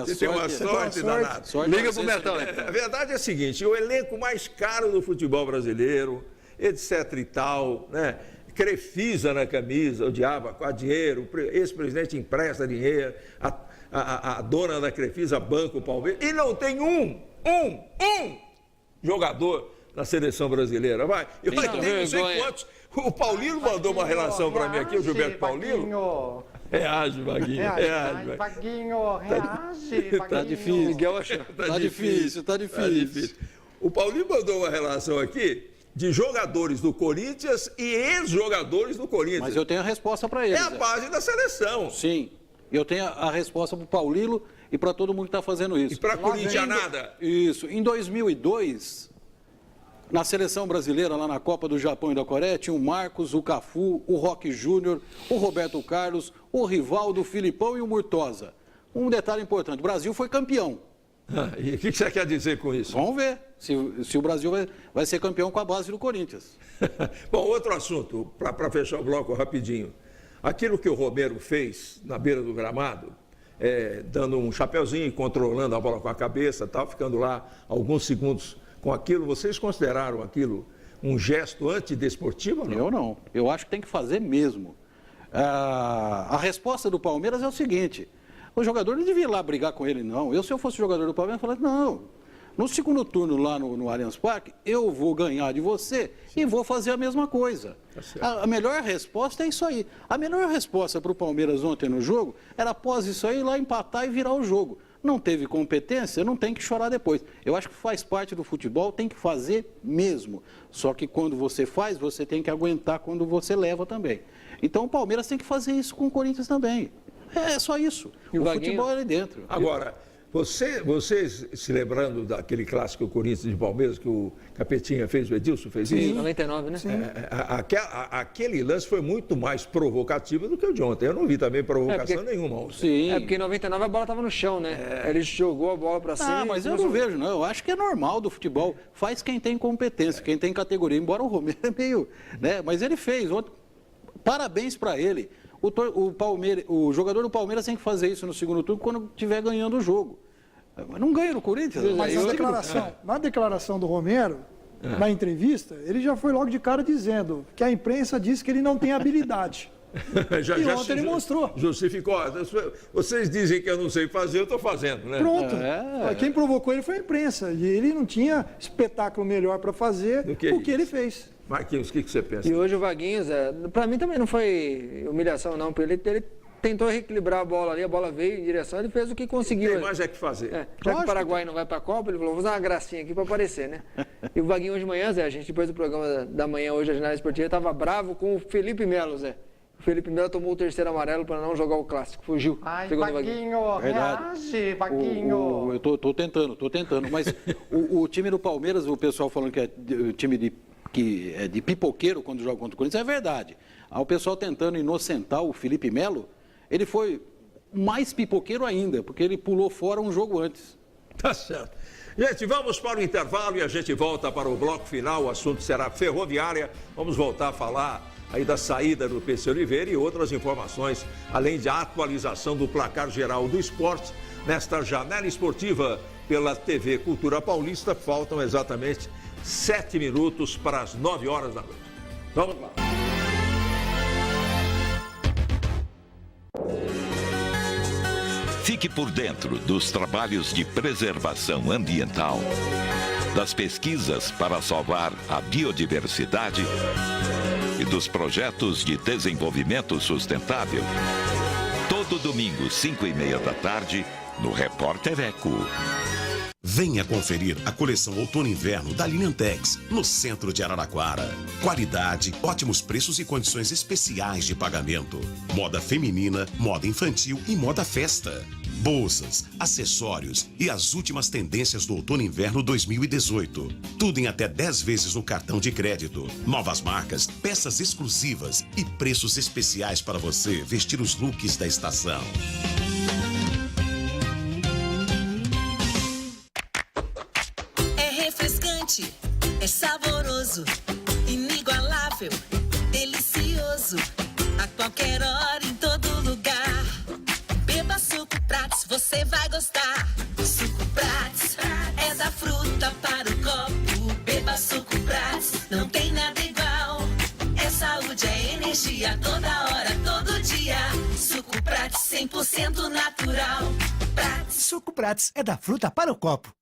Speaker 2: Você tem uma sorte danada.
Speaker 3: Liga pro Betão.
Speaker 2: A verdade é a seguinte, o elenco mais caro do futebol brasileiro, etc e tal, né? Crefisa na camisa, odiava, com dinheiro, ex-presidente empresta dinheiro, a dona da Crefisa banca o Palmeiras, e não tem um jogador na seleção brasileira. Vai, eu tenho não sei quantos. O Paulino mandou uma relação para mim aqui, o Gilberto Paulino. Reage, Vaguinho.
Speaker 5: Vaguinho, reage.
Speaker 4: Tá difícil.
Speaker 3: Miguel achou.
Speaker 4: Tá difícil.
Speaker 2: O Paulinho mandou uma relação aqui de jogadores do Corinthians e ex-jogadores do Corinthians.
Speaker 4: Mas eu tenho a resposta para ele.
Speaker 2: É a base da seleção.
Speaker 4: Sim, eu tenho a resposta para o Paulino e para todo mundo que está fazendo isso.
Speaker 2: E para Corinthians nada.
Speaker 4: Isso. Em 2002, na seleção brasileira, lá na Copa do Japão e da Coreia, tinha o Marcos, o Cafu, o Roque Júnior, o Roberto Carlos, o Rivaldo, o Filipão e o Murtosa. Um detalhe importante, o Brasil foi campeão.
Speaker 2: E o que você quer dizer com isso?
Speaker 4: Vamos ver se o Brasil vai ser campeão com a base do Corinthians.
Speaker 2: Bom, outro assunto, para fechar o bloco rapidinho. Aquilo que o Romero fez na beira do gramado, dando um chapeuzinho, controlando a bola com a cabeça, tal, ficando lá alguns segundos com aquilo, vocês consideraram aquilo um gesto antidesportivo ou não?
Speaker 4: Eu não. Eu acho que tem que fazer mesmo. A resposta do Palmeiras é o seguinte, o jogador não devia ir lá brigar com ele, não. Se eu fosse jogador do Palmeiras, eu falaria, não, no segundo turno lá no Allianz Parque, eu vou ganhar de você e vou fazer a mesma coisa. A melhor resposta é isso aí. A melhor resposta para o Palmeiras ontem no jogo era, após isso aí, ir lá empatar e virar o jogo. Não teve competência, não tem que chorar depois. Eu acho que faz parte do futebol, tem que fazer mesmo. Só que quando você faz, você tem que aguentar quando você leva também. Então o Palmeiras tem que fazer isso com o Corinthians também. É só isso.
Speaker 3: E
Speaker 4: o
Speaker 3: Vaguinho...
Speaker 4: futebol é ali dentro.
Speaker 2: Agora, vocês se lembrando daquele clássico Corinthians de Palmeiras que o Capetinha fez, o Edilson fez isso?
Speaker 3: Sim, 99, né?
Speaker 2: Aquele lance foi muito mais provocativo do que o de ontem. Eu não vi também provocação nenhuma ontem.
Speaker 4: Sim.
Speaker 3: Porque em 99 a bola estava no chão, né? Ele jogou a bola para cima.
Speaker 4: Mas eu não vejo, não. Eu acho que é normal do futebol. Faz quem tem competência, quem tem categoria. Embora o Romero é meio... né? Mas ele fez. Parabéns para ele. O jogador do Palmeiras tem que fazer isso no segundo turno quando estiver ganhando o jogo. Mas não ganha no Corinthians.
Speaker 5: Mas na declaração do Romero, na entrevista, ele já foi logo de cara dizendo que a imprensa diz que ele não tem habilidade. E ontem ele mostrou.
Speaker 2: Justificou. Vocês dizem que eu não sei fazer, eu estou fazendo, né?
Speaker 5: Pronto. Quem provocou ele foi a imprensa. E ele não tinha espetáculo melhor para fazer o que ele fez.
Speaker 2: Marquinhos, o que você pensa?
Speaker 3: E hoje o Vaguinho, Zé, para mim também não foi humilhação, não. Ele tentou reequilibrar a bola ali, a bola veio em direção, ele fez o que conseguiu.
Speaker 2: Tem mais que fazer.
Speaker 3: Já que o Paraguai não vai para a Copa, ele falou, vou usar uma gracinha aqui para aparecer, né? E o Vaguinho hoje de manhã, Zé, a gente depois do programa da manhã, hoje a Janela Esportiva, estava bravo com o Felipe Melo, Zé. O Felipe Melo tomou o terceiro amarelo para não jogar o clássico, fugiu.
Speaker 10: Ai, Vaguinho, reage, Vaguinho.
Speaker 4: Eu tô tentando, mas o time do Palmeiras, o pessoal falando que é o time de pipoqueiro quando joga contra o Corinthians, é verdade. O pessoal tentando inocentar o Felipe Melo, ele foi mais pipoqueiro ainda, porque ele pulou fora um jogo antes.
Speaker 2: Tá certo. Gente, vamos para o intervalo e a gente volta para o bloco final. O assunto será ferroviária. Vamos voltar a falar aí da saída do PC Oliveira e outras informações, além de atualização do placar geral do esporte nesta janela esportiva pela TV Cultura Paulista. Faltam exatamente 7 minutos para as 9 horas da noite. Vamos lá.
Speaker 11: Fique por dentro dos trabalhos de preservação ambiental, das pesquisas para salvar a biodiversidade e dos projetos de desenvolvimento sustentável. Todo domingo, 5:30 da tarde, no Repórter Eco.
Speaker 7: Venha conferir a coleção Outono e Inverno da Linentex, no centro de Araraquara. Qualidade, ótimos preços e condições especiais de pagamento. Moda feminina, moda infantil e moda festa. Bolsas, acessórios e as últimas tendências do Outono e Inverno 2018. Tudo em até 10 vezes no cartão de crédito. Novas marcas, peças exclusivas e preços especiais para você vestir os looks da estação.
Speaker 12: É saboroso, inigualável, delicioso, a qualquer hora, em todo lugar. Beba Suco Prats, você vai gostar. Suco Prats é da fruta para o copo. Beba Suco Prats, não tem nada igual. É saúde, é energia, toda hora, todo dia. Suco Prats 100% natural. Prats.
Speaker 13: Suco Prats é da fruta para o copo.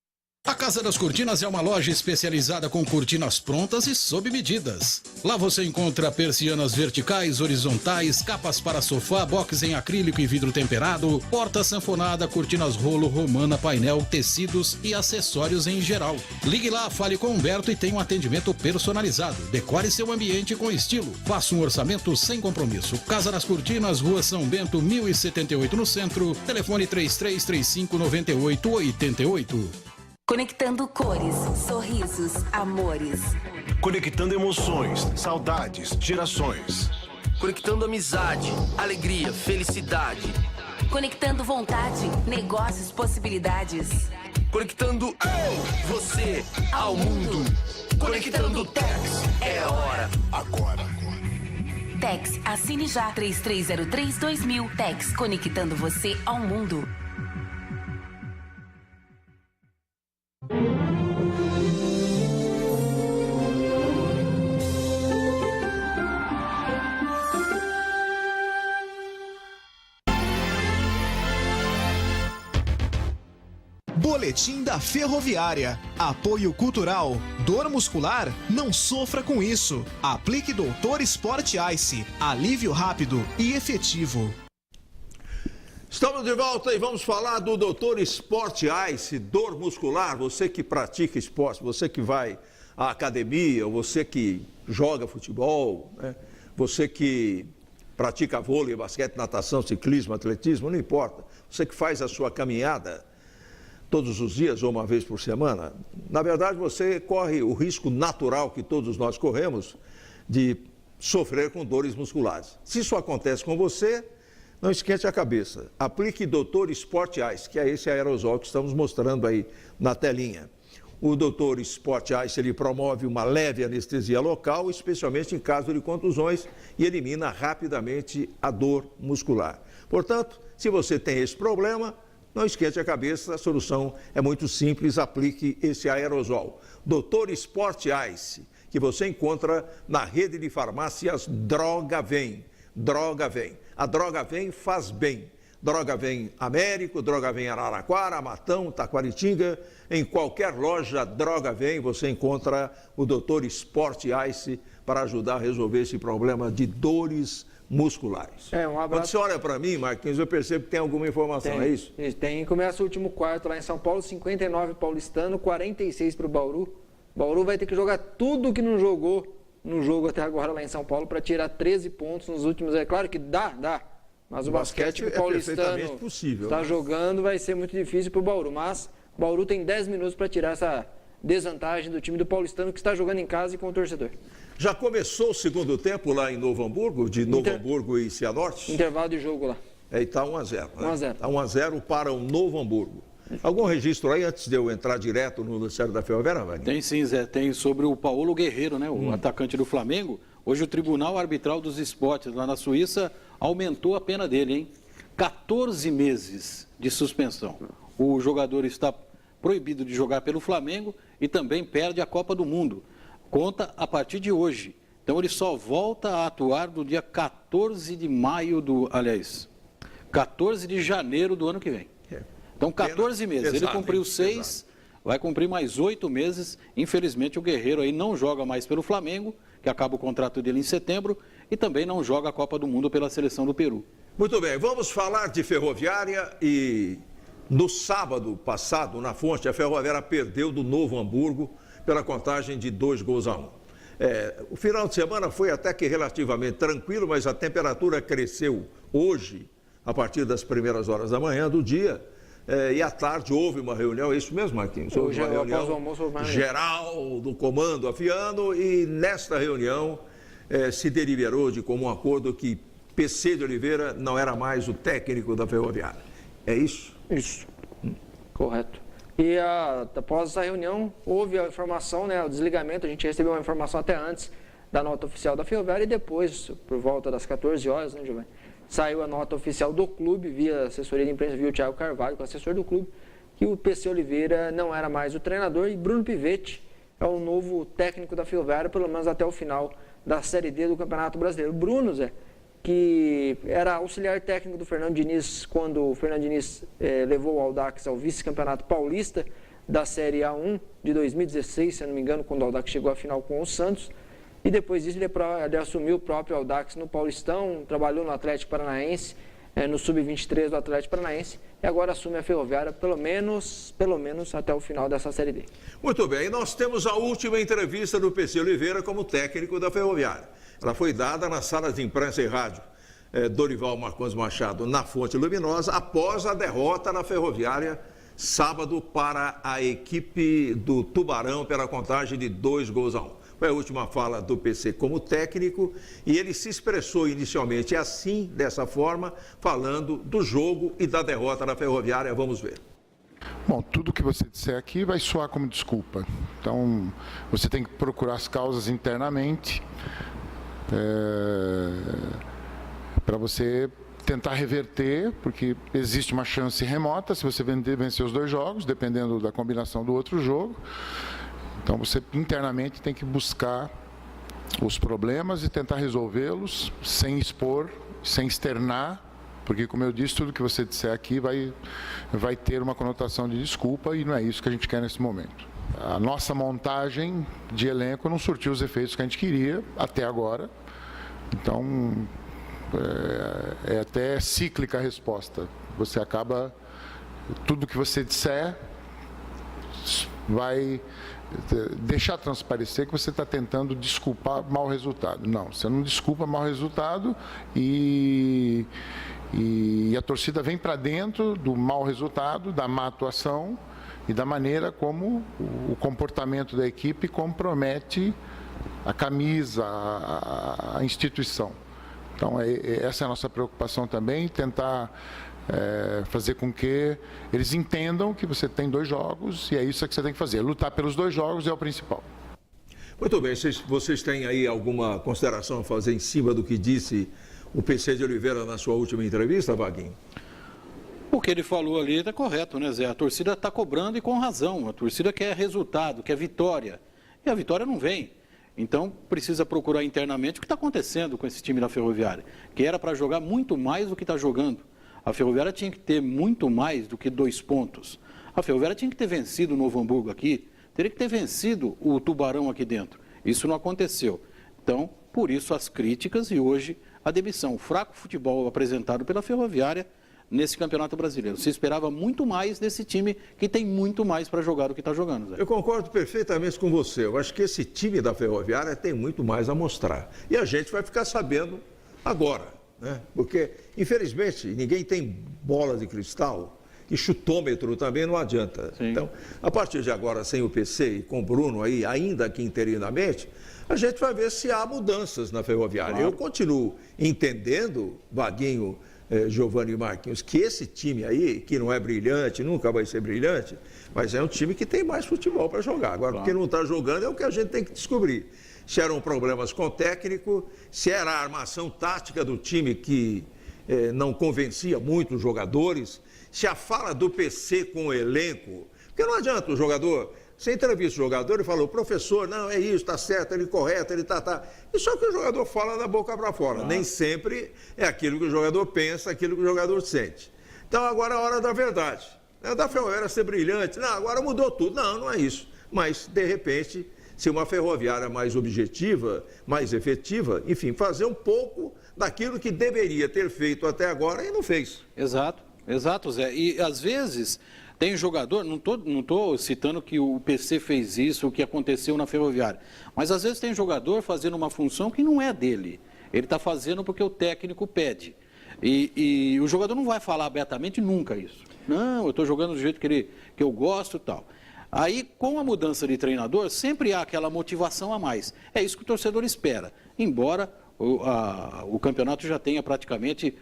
Speaker 14: A Casa das Cortinas é uma loja especializada com cortinas prontas e sob medidas. Lá você encontra persianas verticais, horizontais, capas para sofá, box em acrílico e vidro temperado, porta sanfonada, cortinas rolo, romana, painel, tecidos e acessórios em geral. Ligue lá, fale com Humberto e tenha um atendimento personalizado. Decore seu ambiente com estilo. Faça um orçamento sem compromisso. Casa das Cortinas, Rua São Bento, 1078 no centro. Telefone 33359888.
Speaker 15: Conectando cores, sorrisos, amores.
Speaker 8: Conectando emoções, saudades, gerações.
Speaker 16: Conectando amizade, alegria, felicidade.
Speaker 15: Conectando vontade, negócios, possibilidades.
Speaker 16: Conectando eu, você, ao mundo. Conectando Tex, é a hora.
Speaker 8: Agora.
Speaker 15: Tex, assine já 3303-2000. Tex, conectando você ao mundo.
Speaker 17: Boletim da Ferroviária. Apoio cultural. Dor muscular? Não sofra com isso. Aplique Doutor Sport Ice. Alívio rápido e efetivo.
Speaker 2: Estamos de volta e vamos falar do Doutor Sport Ice, dor muscular. Você que pratica esporte, você que vai à academia, você que joga futebol, né? Você que pratica vôlei, basquete, natação, ciclismo, atletismo, não importa. Você que faz a sua caminhada todos os dias ou uma vez por semana, na verdade você corre o risco natural que todos nós corremos de sofrer com dores musculares. Se isso acontece com você, não esquente a cabeça. Aplique Doutor Sport Ice, que é esse aerosol que estamos mostrando aí na telinha. O Doutor Sport Ice, ele promove uma leve anestesia local, especialmente em caso de contusões, e elimina rapidamente a dor muscular. Portanto, se você tem esse problema, não esquente a cabeça, a solução é muito simples, aplique esse aerosol. Doutor Sport Ice, que você encontra na rede de farmácias Droga Vem. Droga Vem. A Droga Vem faz bem. Droga Vem Américo, Droga Vem Araraquara, Matão, Taquaritinga. Em qualquer loja Droga Vem você encontra o Dr. Sport Ice para ajudar a resolver esse problema de dores musculares.
Speaker 3: Um abraço.
Speaker 2: Quando você olha para mim, Marquinhos, eu percebo que tem alguma informação, é isso?
Speaker 3: Tem. Começa o último quarto lá em São Paulo, 59 paulistano, 46 para o Bauru. Bauru vai ter que jogar tudo que não jogou no jogo até agora lá em São Paulo para tirar 13 pontos nos últimos. É claro que dá. Mas o basquete que o paulistano está jogando vai ser muito difícil para o Bauru. Mas o Bauru tem 10 minutos para tirar essa desvantagem do time do paulistano que está jogando em casa e com o torcedor.
Speaker 2: Já começou o segundo tempo lá em Novo Hamburgo, de Novo Hamburgo e Cianorte?
Speaker 3: Intervalo de jogo lá.
Speaker 2: E está 1-0. Né?
Speaker 3: 1-0.
Speaker 2: Está 1-0 para o Novo Hamburgo. Algum registro aí, antes de eu entrar direto no noticiário da Ferroviária, Wagner?
Speaker 4: Tem sim, Zé. Tem sobre o Paulo Guerreiro, né? O atacante do Flamengo. Hoje o Tribunal Arbitral dos Esportes lá na Suíça aumentou a pena dele, hein? 14 meses de suspensão. O jogador está proibido de jogar pelo Flamengo e também perde a Copa do Mundo. Conta a partir de hoje. Então ele só volta a atuar no dia 14 de janeiro do ano que vem. Então 14 meses. Ele cumpriu 6, vai cumprir mais 8 meses. Infelizmente o Guerreiro aí não joga mais pelo Flamengo, que acaba o contrato dele em setembro, e também não joga a Copa do Mundo pela seleção do Peru.
Speaker 2: Muito bem, vamos falar de Ferroviária e no sábado passado, na Fonte, a Ferroviária perdeu do Novo Hamburgo pela contagem de 2-1. O final de semana foi até que relativamente tranquilo, mas a temperatura cresceu hoje, a partir das primeiras horas da manhã do dia, e à tarde houve uma reunião, é isso mesmo, Marquinhos? Houve uma reunião geral do comando afiano e nesta reunião se deliberou de comum acordo que PC de Oliveira não era mais o técnico da Ferroviária. É isso?
Speaker 3: Isso. Correto. E após essa reunião, houve a informação, né, o desligamento, a gente recebeu uma informação até antes da nota oficial da Ferroviária e depois, por volta das 14 horas, né, Giovanni, saiu a nota oficial do clube, via assessoria de imprensa, via o Thiago Carvalho, o assessor do clube, que o PC Oliveira não era mais o treinador e Bruno Pivetti é o novo técnico da Ferroviária, pelo menos até o final da Série D do Campeonato Brasileiro. Bruno, Zé, que era auxiliar técnico do Fernando Diniz quando o Fernando Diniz levou o Audax ao vice-campeonato paulista da Série A1 de 2016, se não me engano, quando o Audax chegou à final com o Santos. E depois disso ele assumiu o próprio Audax no Paulistão, trabalhou no Atlético Paranaense, no Sub-23 do Atlético Paranaense, e agora assume a Ferroviária pelo menos até o final dessa Série D.
Speaker 2: Muito bem, nós temos a última entrevista do PC Oliveira como técnico da Ferroviária. Ela foi dada na sala de imprensa e rádio Dorival Marcondes Machado, na Fonte Luminosa, após a derrota na Ferroviária, sábado, para a equipe do Tubarão, pela contagem de 2-1. Foi a última fala do PC como técnico e ele se expressou inicialmente assim, dessa forma, falando do jogo e da derrota na Ferroviária. Vamos ver.
Speaker 18: Bom, tudo que você disser aqui vai soar como desculpa. Então, você tem que procurar as causas internamente para você tentar reverter, porque existe uma chance remota se você vencer os 2 jogos, dependendo da combinação do outro jogo. Então, você internamente tem que buscar os problemas e tentar resolvê-los sem expor, sem externar, porque, como eu disse, tudo que você disser aqui vai ter uma conotação de desculpa e não é isso que a gente quer nesse momento. A nossa montagem de elenco não surtiu os efeitos que a gente queria até agora, então é até cíclica a resposta. Você acaba, tudo que você disser vai deixar transparecer que você está tentando desculpar mau resultado. Não, você não desculpa mau resultado e a torcida vem para dentro do mau resultado, da má atuação e da maneira como o comportamento da equipe compromete a camisa, a instituição. Então, essa é a nossa preocupação também, tentar fazer com que eles entendam que você tem 2 jogos e é isso que você tem que fazer. Lutar pelos 2 jogos é o principal.
Speaker 2: Muito bem, vocês têm aí alguma consideração a fazer em cima do que disse o PC de Oliveira na sua última entrevista, Vaguinho?
Speaker 4: O que ele falou ali está correto, né, Zé? A torcida está cobrando e com razão. A torcida quer resultado, quer vitória. E a vitória não vem. Então, precisa procurar internamente o que está acontecendo com esse time da Ferroviária, que era para jogar muito mais do que está jogando. A Ferroviária tinha que ter muito mais do que 2 pontos. A Ferroviária tinha que ter vencido o Novo Hamburgo aqui, teria que ter vencido o Tubarão aqui dentro. Isso não aconteceu. Então, por isso as críticas e hoje a demissão. O fraco futebol apresentado pela Ferroviária nesse Campeonato Brasileiro. Se esperava muito mais desse time que tem muito mais para jogar do que está jogando, Zé.
Speaker 2: Eu concordo perfeitamente com você. Eu acho que esse time da Ferroviária tem muito mais a mostrar. E a gente vai ficar sabendo agora, né? Porque, infelizmente, ninguém tem bola de cristal e chutômetro também não adianta. Sim. Então, a partir de agora, sem o PC e com o Bruno aí, ainda que interinamente, a gente vai ver se há mudanças na Ferroviária. Claro. Eu continuo entendendo, Vaguinho, Giovani e Marquinhos, que esse time aí, que não é brilhante, nunca vai ser brilhante, mas é um time que tem mais futebol para jogar. Agora, porque não está jogando é o que a gente tem que descobrir. Se eram problemas com o técnico, se era a armação tática do time que não convencia muito os jogadores, se a fala do PC com o elenco, porque não adianta o jogador, você entrevista o jogador e fala, o professor, não, é isso, está certo, ele correto, ele tá. Isso é o que o jogador fala da boca para fora. Nem sempre é aquilo que o jogador pensa, aquilo que o jogador sente. Então agora é a hora da verdade. Da Ferroviária ser brilhante, não, agora mudou tudo. Não, não é isso. Mas, de repente, se uma Ferroviária mais objetiva, mais efetiva, enfim, fazer um pouco daquilo que deveria ter feito até agora e não fez.
Speaker 4: Exato, Zé. E às vezes tem jogador, não tô citando que o PC fez isso, o que aconteceu na Ferroviária, mas às vezes tem jogador fazendo uma função que não é dele. Ele está fazendo porque o técnico pede. E o jogador não vai falar abertamente nunca isso. Não, eu estou jogando do jeito que eu gosto e tal. Aí, com a mudança de treinador, sempre há aquela motivação a mais. É isso que o torcedor espera. Embora o campeonato já tenha praticamente,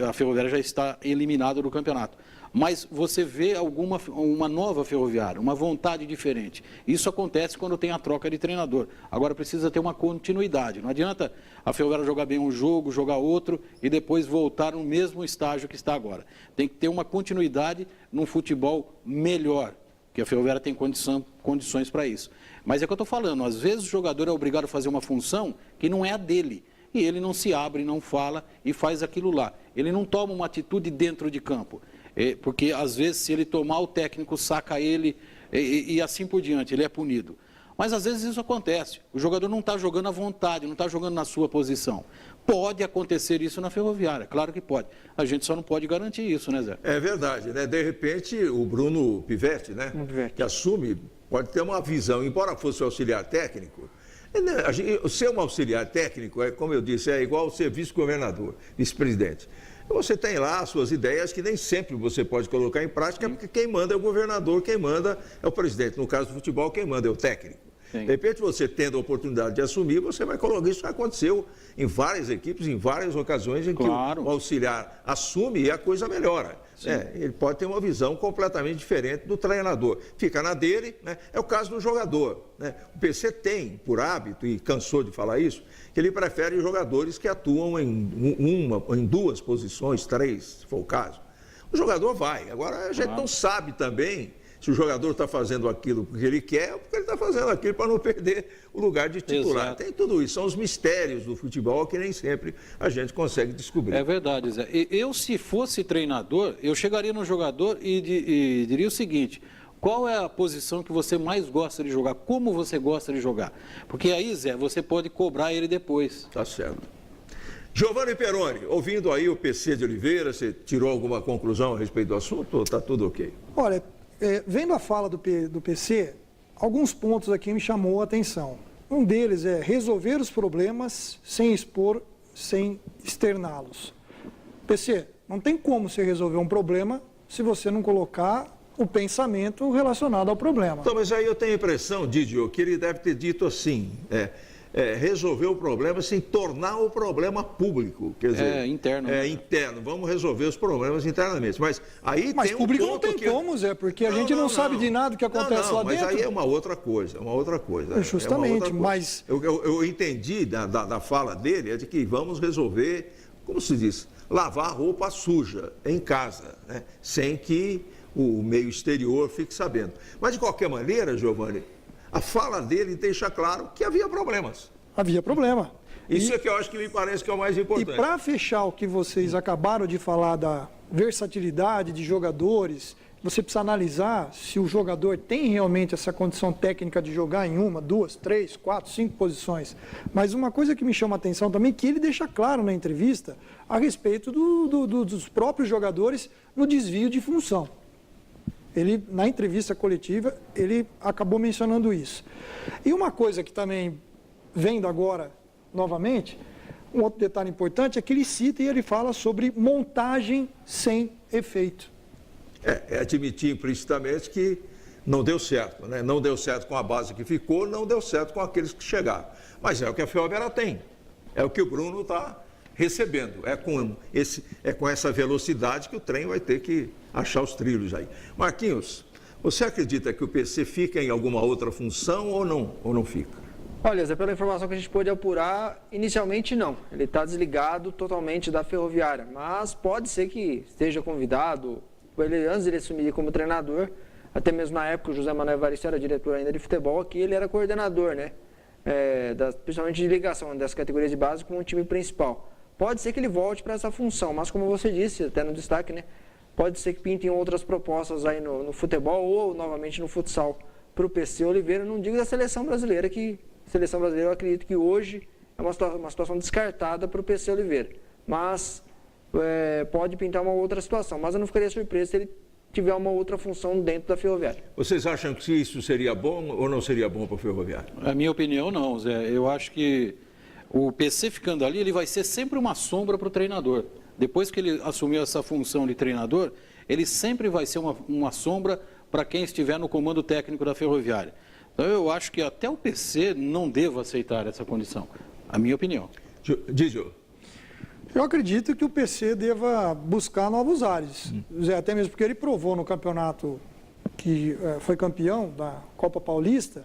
Speaker 4: a Ferroviária já está eliminada do campeonato. Mas você vê uma nova Ferroviária, uma vontade diferente. Isso acontece quando tem a troca de treinador. Agora precisa ter uma continuidade. Não adianta a Ferroviária jogar bem um jogo, jogar outro e depois voltar no mesmo estágio que está agora. Tem que ter uma continuidade num futebol melhor, que a Ferroviária tem condições para isso. Mas é o que eu estou falando, às vezes o jogador é obrigado a fazer uma função que não é a dele. E ele não se abre, não fala e faz aquilo lá. Ele não toma uma atitude dentro de campo. Porque às vezes se ele tomar, o técnico saca ele e assim por diante, ele é punido. Mas às vezes isso acontece. O jogador não está jogando à vontade, não está jogando na sua posição. Pode acontecer isso na Ferroviária, claro que pode. A gente só não pode garantir isso, né, Zé?
Speaker 2: É verdade, né? De repente, o Bruno Pivetti, né? Que assume, pode ter uma visão, embora fosse auxiliar técnico, ser um auxiliar técnico, como eu disse, é igual ser vice-governador, vice-presidente. Você tem lá as suas ideias que nem sempre você pode colocar em prática, porque quem manda é o governador, quem manda é o presidente. No caso do futebol, quem manda é o técnico. Sim. De repente, você tendo a oportunidade de assumir, você vai colocar. Isso já aconteceu em várias equipes, em várias ocasiões em que o auxiliar assume e a coisa melhora. Ele pode ter uma visão completamente diferente do treinador. Fica na dele, né? É o caso do jogador, né? O PC tem, por hábito, e cansou de falar isso, que ele prefere jogadores que atuam em 2 posições, 3, se for o caso. O jogador vai. Agora, a gente não sabe também se o jogador está fazendo aquilo porque ele quer ou porque ele está fazendo aquilo para não perder o lugar de titular. Exato. Tem tudo isso. São os mistérios do futebol que nem sempre a gente consegue descobrir.
Speaker 4: É verdade, Zé. Eu, se fosse treinador, eu chegaria no jogador e diria o seguinte: qual é a posição que você mais gosta de jogar? Como você gosta de jogar? Porque aí, Zé, você pode cobrar ele depois.
Speaker 2: Tá certo. Giovani Peroni, ouvindo aí o PC de Oliveira, você tirou alguma conclusão a respeito do assunto ou está tudo ok?
Speaker 5: Olha, vendo a fala do PC, alguns pontos aqui me chamou a atenção. Um deles é resolver os problemas sem expor, sem externá-los. PC, não tem como você resolver um problema se você não colocar o pensamento relacionado ao problema.
Speaker 2: Então, mas aí eu tenho a impressão, Didio, que ele deve ter dito assim, resolver o problema sem tornar o problema público. Quer dizer,
Speaker 4: interno.
Speaker 2: Interno. Vamos resolver os problemas internamente. Mas aí
Speaker 5: mas
Speaker 2: tem
Speaker 5: público
Speaker 2: um ponto
Speaker 5: não tem como, Zé, porque a gente não sabe de nada que acontece lá dentro.
Speaker 2: Mas aí é uma outra coisa,
Speaker 5: Justamente, mas...
Speaker 2: Eu entendi da fala dele, é de que vamos resolver, como se diz, lavar roupa suja em casa, né? Sem que o meio exterior fique sabendo. Mas, de qualquer maneira, Giovani, a fala dele deixa claro que havia problemas.
Speaker 5: Havia problema.
Speaker 2: Isso é que eu acho que me parece que é o mais importante.
Speaker 5: E para fechar o que vocês acabaram de falar da versatilidade de jogadores, você precisa analisar se o jogador tem realmente essa condição técnica de jogar em 1, 2, 3, 4, 5 posições. Mas uma coisa que me chama a atenção também, que ele deixa claro na entrevista, a respeito dos próprios jogadores no desvio de função. Ele, na entrevista coletiva, ele acabou mencionando isso. E uma coisa que também, vendo agora novamente, um outro detalhe importante é que ele cita e ele fala sobre montagem sem efeito.
Speaker 2: É admitir implicitamente que não deu certo, né? Não deu certo com a base que ficou, não deu certo com aqueles que chegaram. Mas é o que a Ferroviária tem, é o que o Bruno está recebendo, é com essa velocidade que o trem vai ter que achar os trilhos aí. Marquinhos, você acredita que o PC fica em alguma outra função ou não fica?
Speaker 3: Olha, Zé, pela informação que a gente pôde apurar, inicialmente não. Ele está desligado totalmente da Ferroviária, mas pode ser que esteja convidado. Antes ele assumir como treinador, até mesmo na época o José Manuel Evaristo era diretor ainda de futebol, aqui ele era coordenador, né? Principalmente de ligação das categorias de base com o time principal. Pode ser que ele volte para essa função, mas como você disse, até no destaque, né? Pode ser que pintem outras propostas aí no futebol ou novamente no futsal para o PC Oliveira. Não digo da seleção brasileira, que seleção brasileira eu acredito que hoje é uma situação descartada para o PC Oliveira. Mas pode pintar uma outra situação. Mas eu não ficaria surpreso se ele tiver uma outra função dentro da Ferroviária.
Speaker 2: Vocês acham que isso seria bom ou não seria bom para a Ferroviária?
Speaker 4: A minha opinião não, Zé. Eu acho que o PC ficando ali, ele vai ser sempre uma sombra para o treinador. Depois que ele assumiu essa função de treinador, ele sempre vai ser uma sombra para quem estiver no comando técnico da Ferroviária. Então eu acho que até o PC não deva aceitar essa condição. A minha opinião.
Speaker 2: Didio.
Speaker 5: Eu acredito que o PC deva buscar novos ares. Zé, até mesmo porque ele provou no campeonato que foi campeão da Copa Paulista,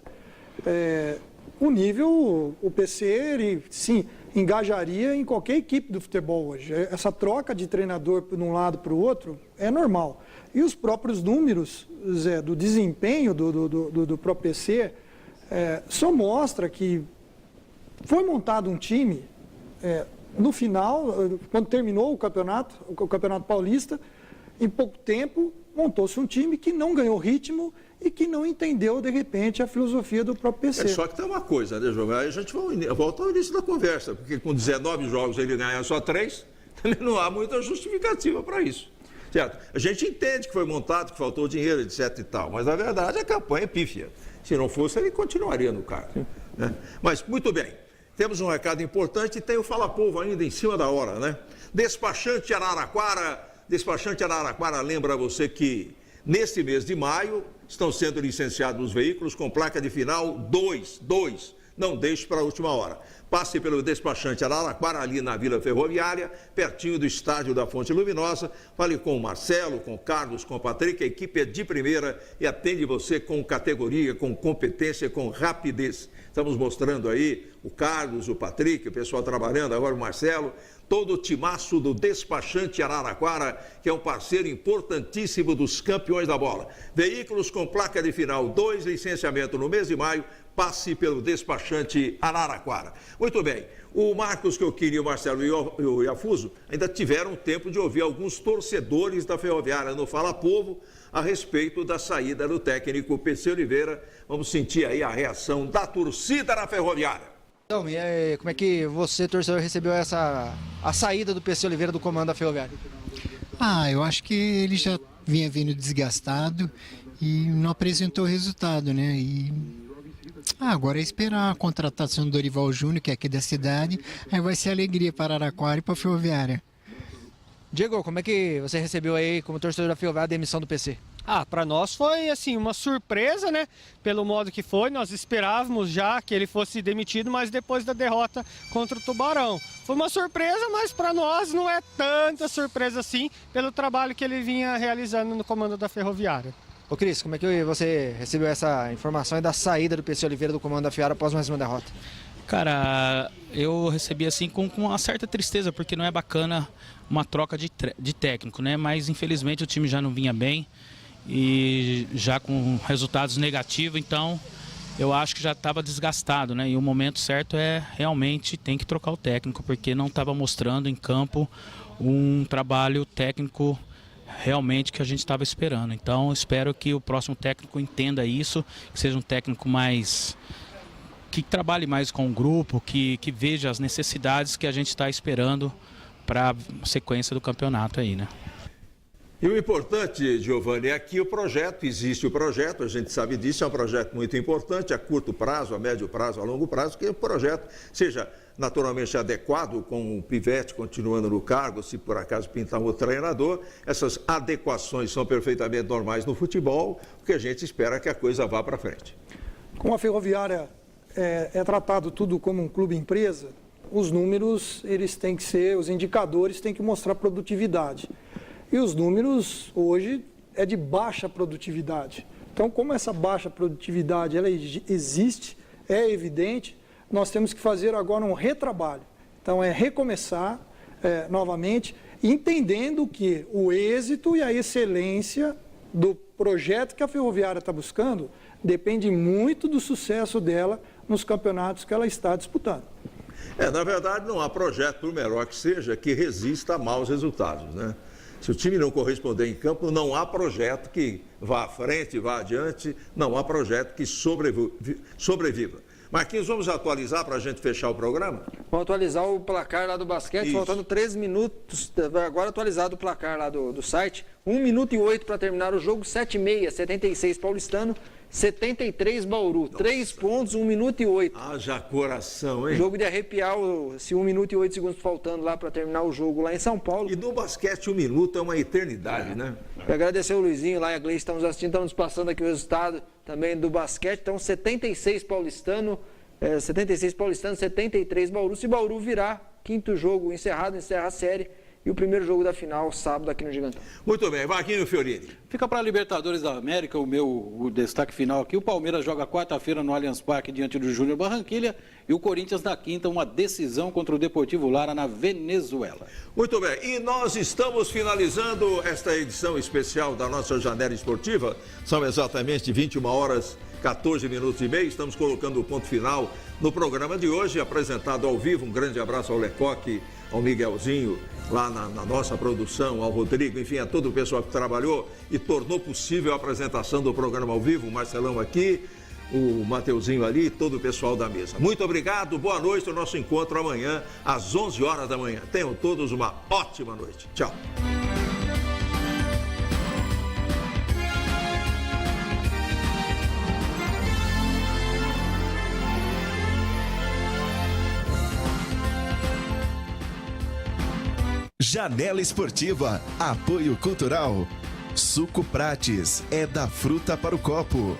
Speaker 5: o nível, o PC, ele sim, engajaria em qualquer equipe do futebol hoje. Essa troca de treinador de um lado para o outro é normal. E os próprios números, Zé, do desempenho do próprio PC, só mostra que foi montado um time, no final, quando terminou o Campeonato Paulista, em pouco tempo, montou-se um time que não ganhou ritmo e que não entendeu, de repente, a filosofia do próprio PC.
Speaker 2: Só que tem uma coisa, né, jogar? A gente volta ao início da conversa, porque com 19 jogos ele ganhar só 3, também não há muita justificativa para isso. Certo? A gente entende que foi montado, que faltou dinheiro, etc e tal, mas na verdade a campanha é pífia. Se não fosse, ele continuaria no cargo. Né? Mas, muito bem. Temos um recado importante e tem o Fala Povo ainda em cima da hora, né? Despachante Araraquara lembra você que neste mês de maio estão sendo licenciados os veículos com placa de final 2. Não deixe para a última hora. Passe pelo despachante Araraquara, ali na Vila Ferroviária, pertinho do estádio da Fonte Luminosa. Fale com o Marcelo, com o Carlos, com o Patrick. A equipe é de primeira e atende você com categoria, com competência, com rapidez. Estamos mostrando aí o Carlos, o Patrick, o pessoal trabalhando, agora o Marcelo, todo o timaço do despachante Araraquara, que é um parceiro importantíssimo dos campeões da bola. Veículos com placa de final 2, licenciamento no mês de maio, passe pelo despachante Araraquara. Muito bem, o Marcos que eu queria, o Marcelo e o Iafuso, ainda tiveram tempo de ouvir alguns torcedores da Ferroviária no Fala Povo a respeito da saída do técnico PC Oliveira. Vamos sentir aí a reação da torcida da Ferroviária.
Speaker 19: Então, como é que você, torcedor, recebeu a saída do PC Oliveira do comando da Ferroviária?
Speaker 20: Eu acho que ele já vinha vindo desgastado e não apresentou resultado, né? Agora é esperar a contratação do Dorival Júnior, que é aqui da cidade, aí vai ser alegria para Araraquara e para a Ferroviária.
Speaker 19: Diego, como é que você recebeu aí, como torcedor da Ferroviária, a demissão do PC?
Speaker 21: Para nós foi assim uma surpresa, né? Pelo modo que foi, nós esperávamos já que ele fosse demitido, mas depois da derrota contra o Tubarão. Foi uma surpresa, mas para nós não é tanta surpresa assim, pelo trabalho que ele vinha realizando no comando da Ferroviária.
Speaker 19: Ô Cris, como é que você recebeu essa informação da saída do PC Oliveira do comando da Ferroviária após mais uma derrota?
Speaker 22: Cara, eu recebi assim com uma certa tristeza, porque não é bacana uma troca de técnico, né? Mas infelizmente o time já não vinha bem e já com resultados negativos, então eu acho que já estava desgastado, né? E o momento certo é realmente tem que trocar o técnico, porque não estava mostrando em campo um trabalho técnico realmente que a gente estava esperando. Então, espero que o próximo técnico entenda isso, que seja um técnico mais... que trabalhe mais com o grupo, que veja as necessidades que a gente está esperando para a sequência do campeonato aí, né?
Speaker 2: E o importante, Giovanni, é que o projeto, existe o projeto, a gente sabe disso, é um projeto muito importante, a curto prazo, a médio prazo, a longo prazo, que o projeto seja naturalmente adequado, com o Pivete continuando no cargo, se por acaso pintar um outro treinador, essas adequações são perfeitamente normais no futebol, o que a gente espera é que a coisa vá para frente.
Speaker 5: Com a Ferroviária é tratado tudo como um clube-empresa, os números, eles têm que ser, os indicadores têm que mostrar produtividade. E os números, hoje, é de baixa produtividade. Então, como essa baixa produtividade ela existe, é evidente, nós temos que fazer agora um retrabalho. Então, é recomeçar novamente, entendendo que o êxito e a excelência do projeto que a Ferroviária está buscando depende muito do sucesso dela nos campeonatos que ela está disputando.
Speaker 2: Na verdade, não há projeto, por menor que seja, que resista a maus resultados, né? Se o time não corresponder em campo, não há projeto que vá à frente, vá adiante, não há projeto que sobreviva. Marquinhos, vamos atualizar para a gente fechar o programa?
Speaker 3: Vamos atualizar o placar lá do basquete,
Speaker 2: Isso.
Speaker 3: faltando 3 minutos, agora atualizado o placar lá do site, 1 minuto e 8 para terminar o jogo, 7h30, 76 Paulistano, 73 Bauru, 3 pontos, 1 minuto e 8.
Speaker 2: Haja coração, hein?
Speaker 3: Jogo de arrepiar, se 1 minuto e 8 segundos faltando lá para terminar o jogo lá em São Paulo.
Speaker 2: E no basquete 1 minuto é uma eternidade, né?
Speaker 3: Quero agradecer o Luizinho lá e a Gleice, estamos assistindo, estamos passando aqui o resultado também do basquete. Então, 76 Paulistano, 73 Bauru. Se Bauru virar, quinto jogo encerrado, encerra a série. E o primeiro jogo da final, sábado, aqui no Gigantão.
Speaker 2: Muito bem, Marquinhos Fiorini.
Speaker 4: Fica para a Libertadores da América o destaque final aqui. O Palmeiras joga quarta-feira no Allianz Parque diante do Júnior Barranquilla. E o Corinthians na quinta, uma decisão contra o Deportivo Lara na Venezuela.
Speaker 2: Muito bem, e nós estamos finalizando esta edição especial da nossa janela esportiva. São exatamente 21 horas 14 minutos e meio. Estamos colocando o ponto final no programa de hoje, apresentado ao vivo. Um grande abraço ao Lecoque, ao Miguelzinho, lá na nossa produção, ao Rodrigo, enfim, a todo o pessoal que trabalhou e tornou possível a apresentação do programa ao vivo, o Marcelão aqui, o Mateuzinho ali, todo o pessoal da mesa. Muito obrigado, boa noite, o nosso encontro amanhã às 11 horas da manhã. Tenham todos uma ótima noite. Tchau.
Speaker 8: Janela Esportiva, apoio cultural. Suco Prates, é da fruta para o copo.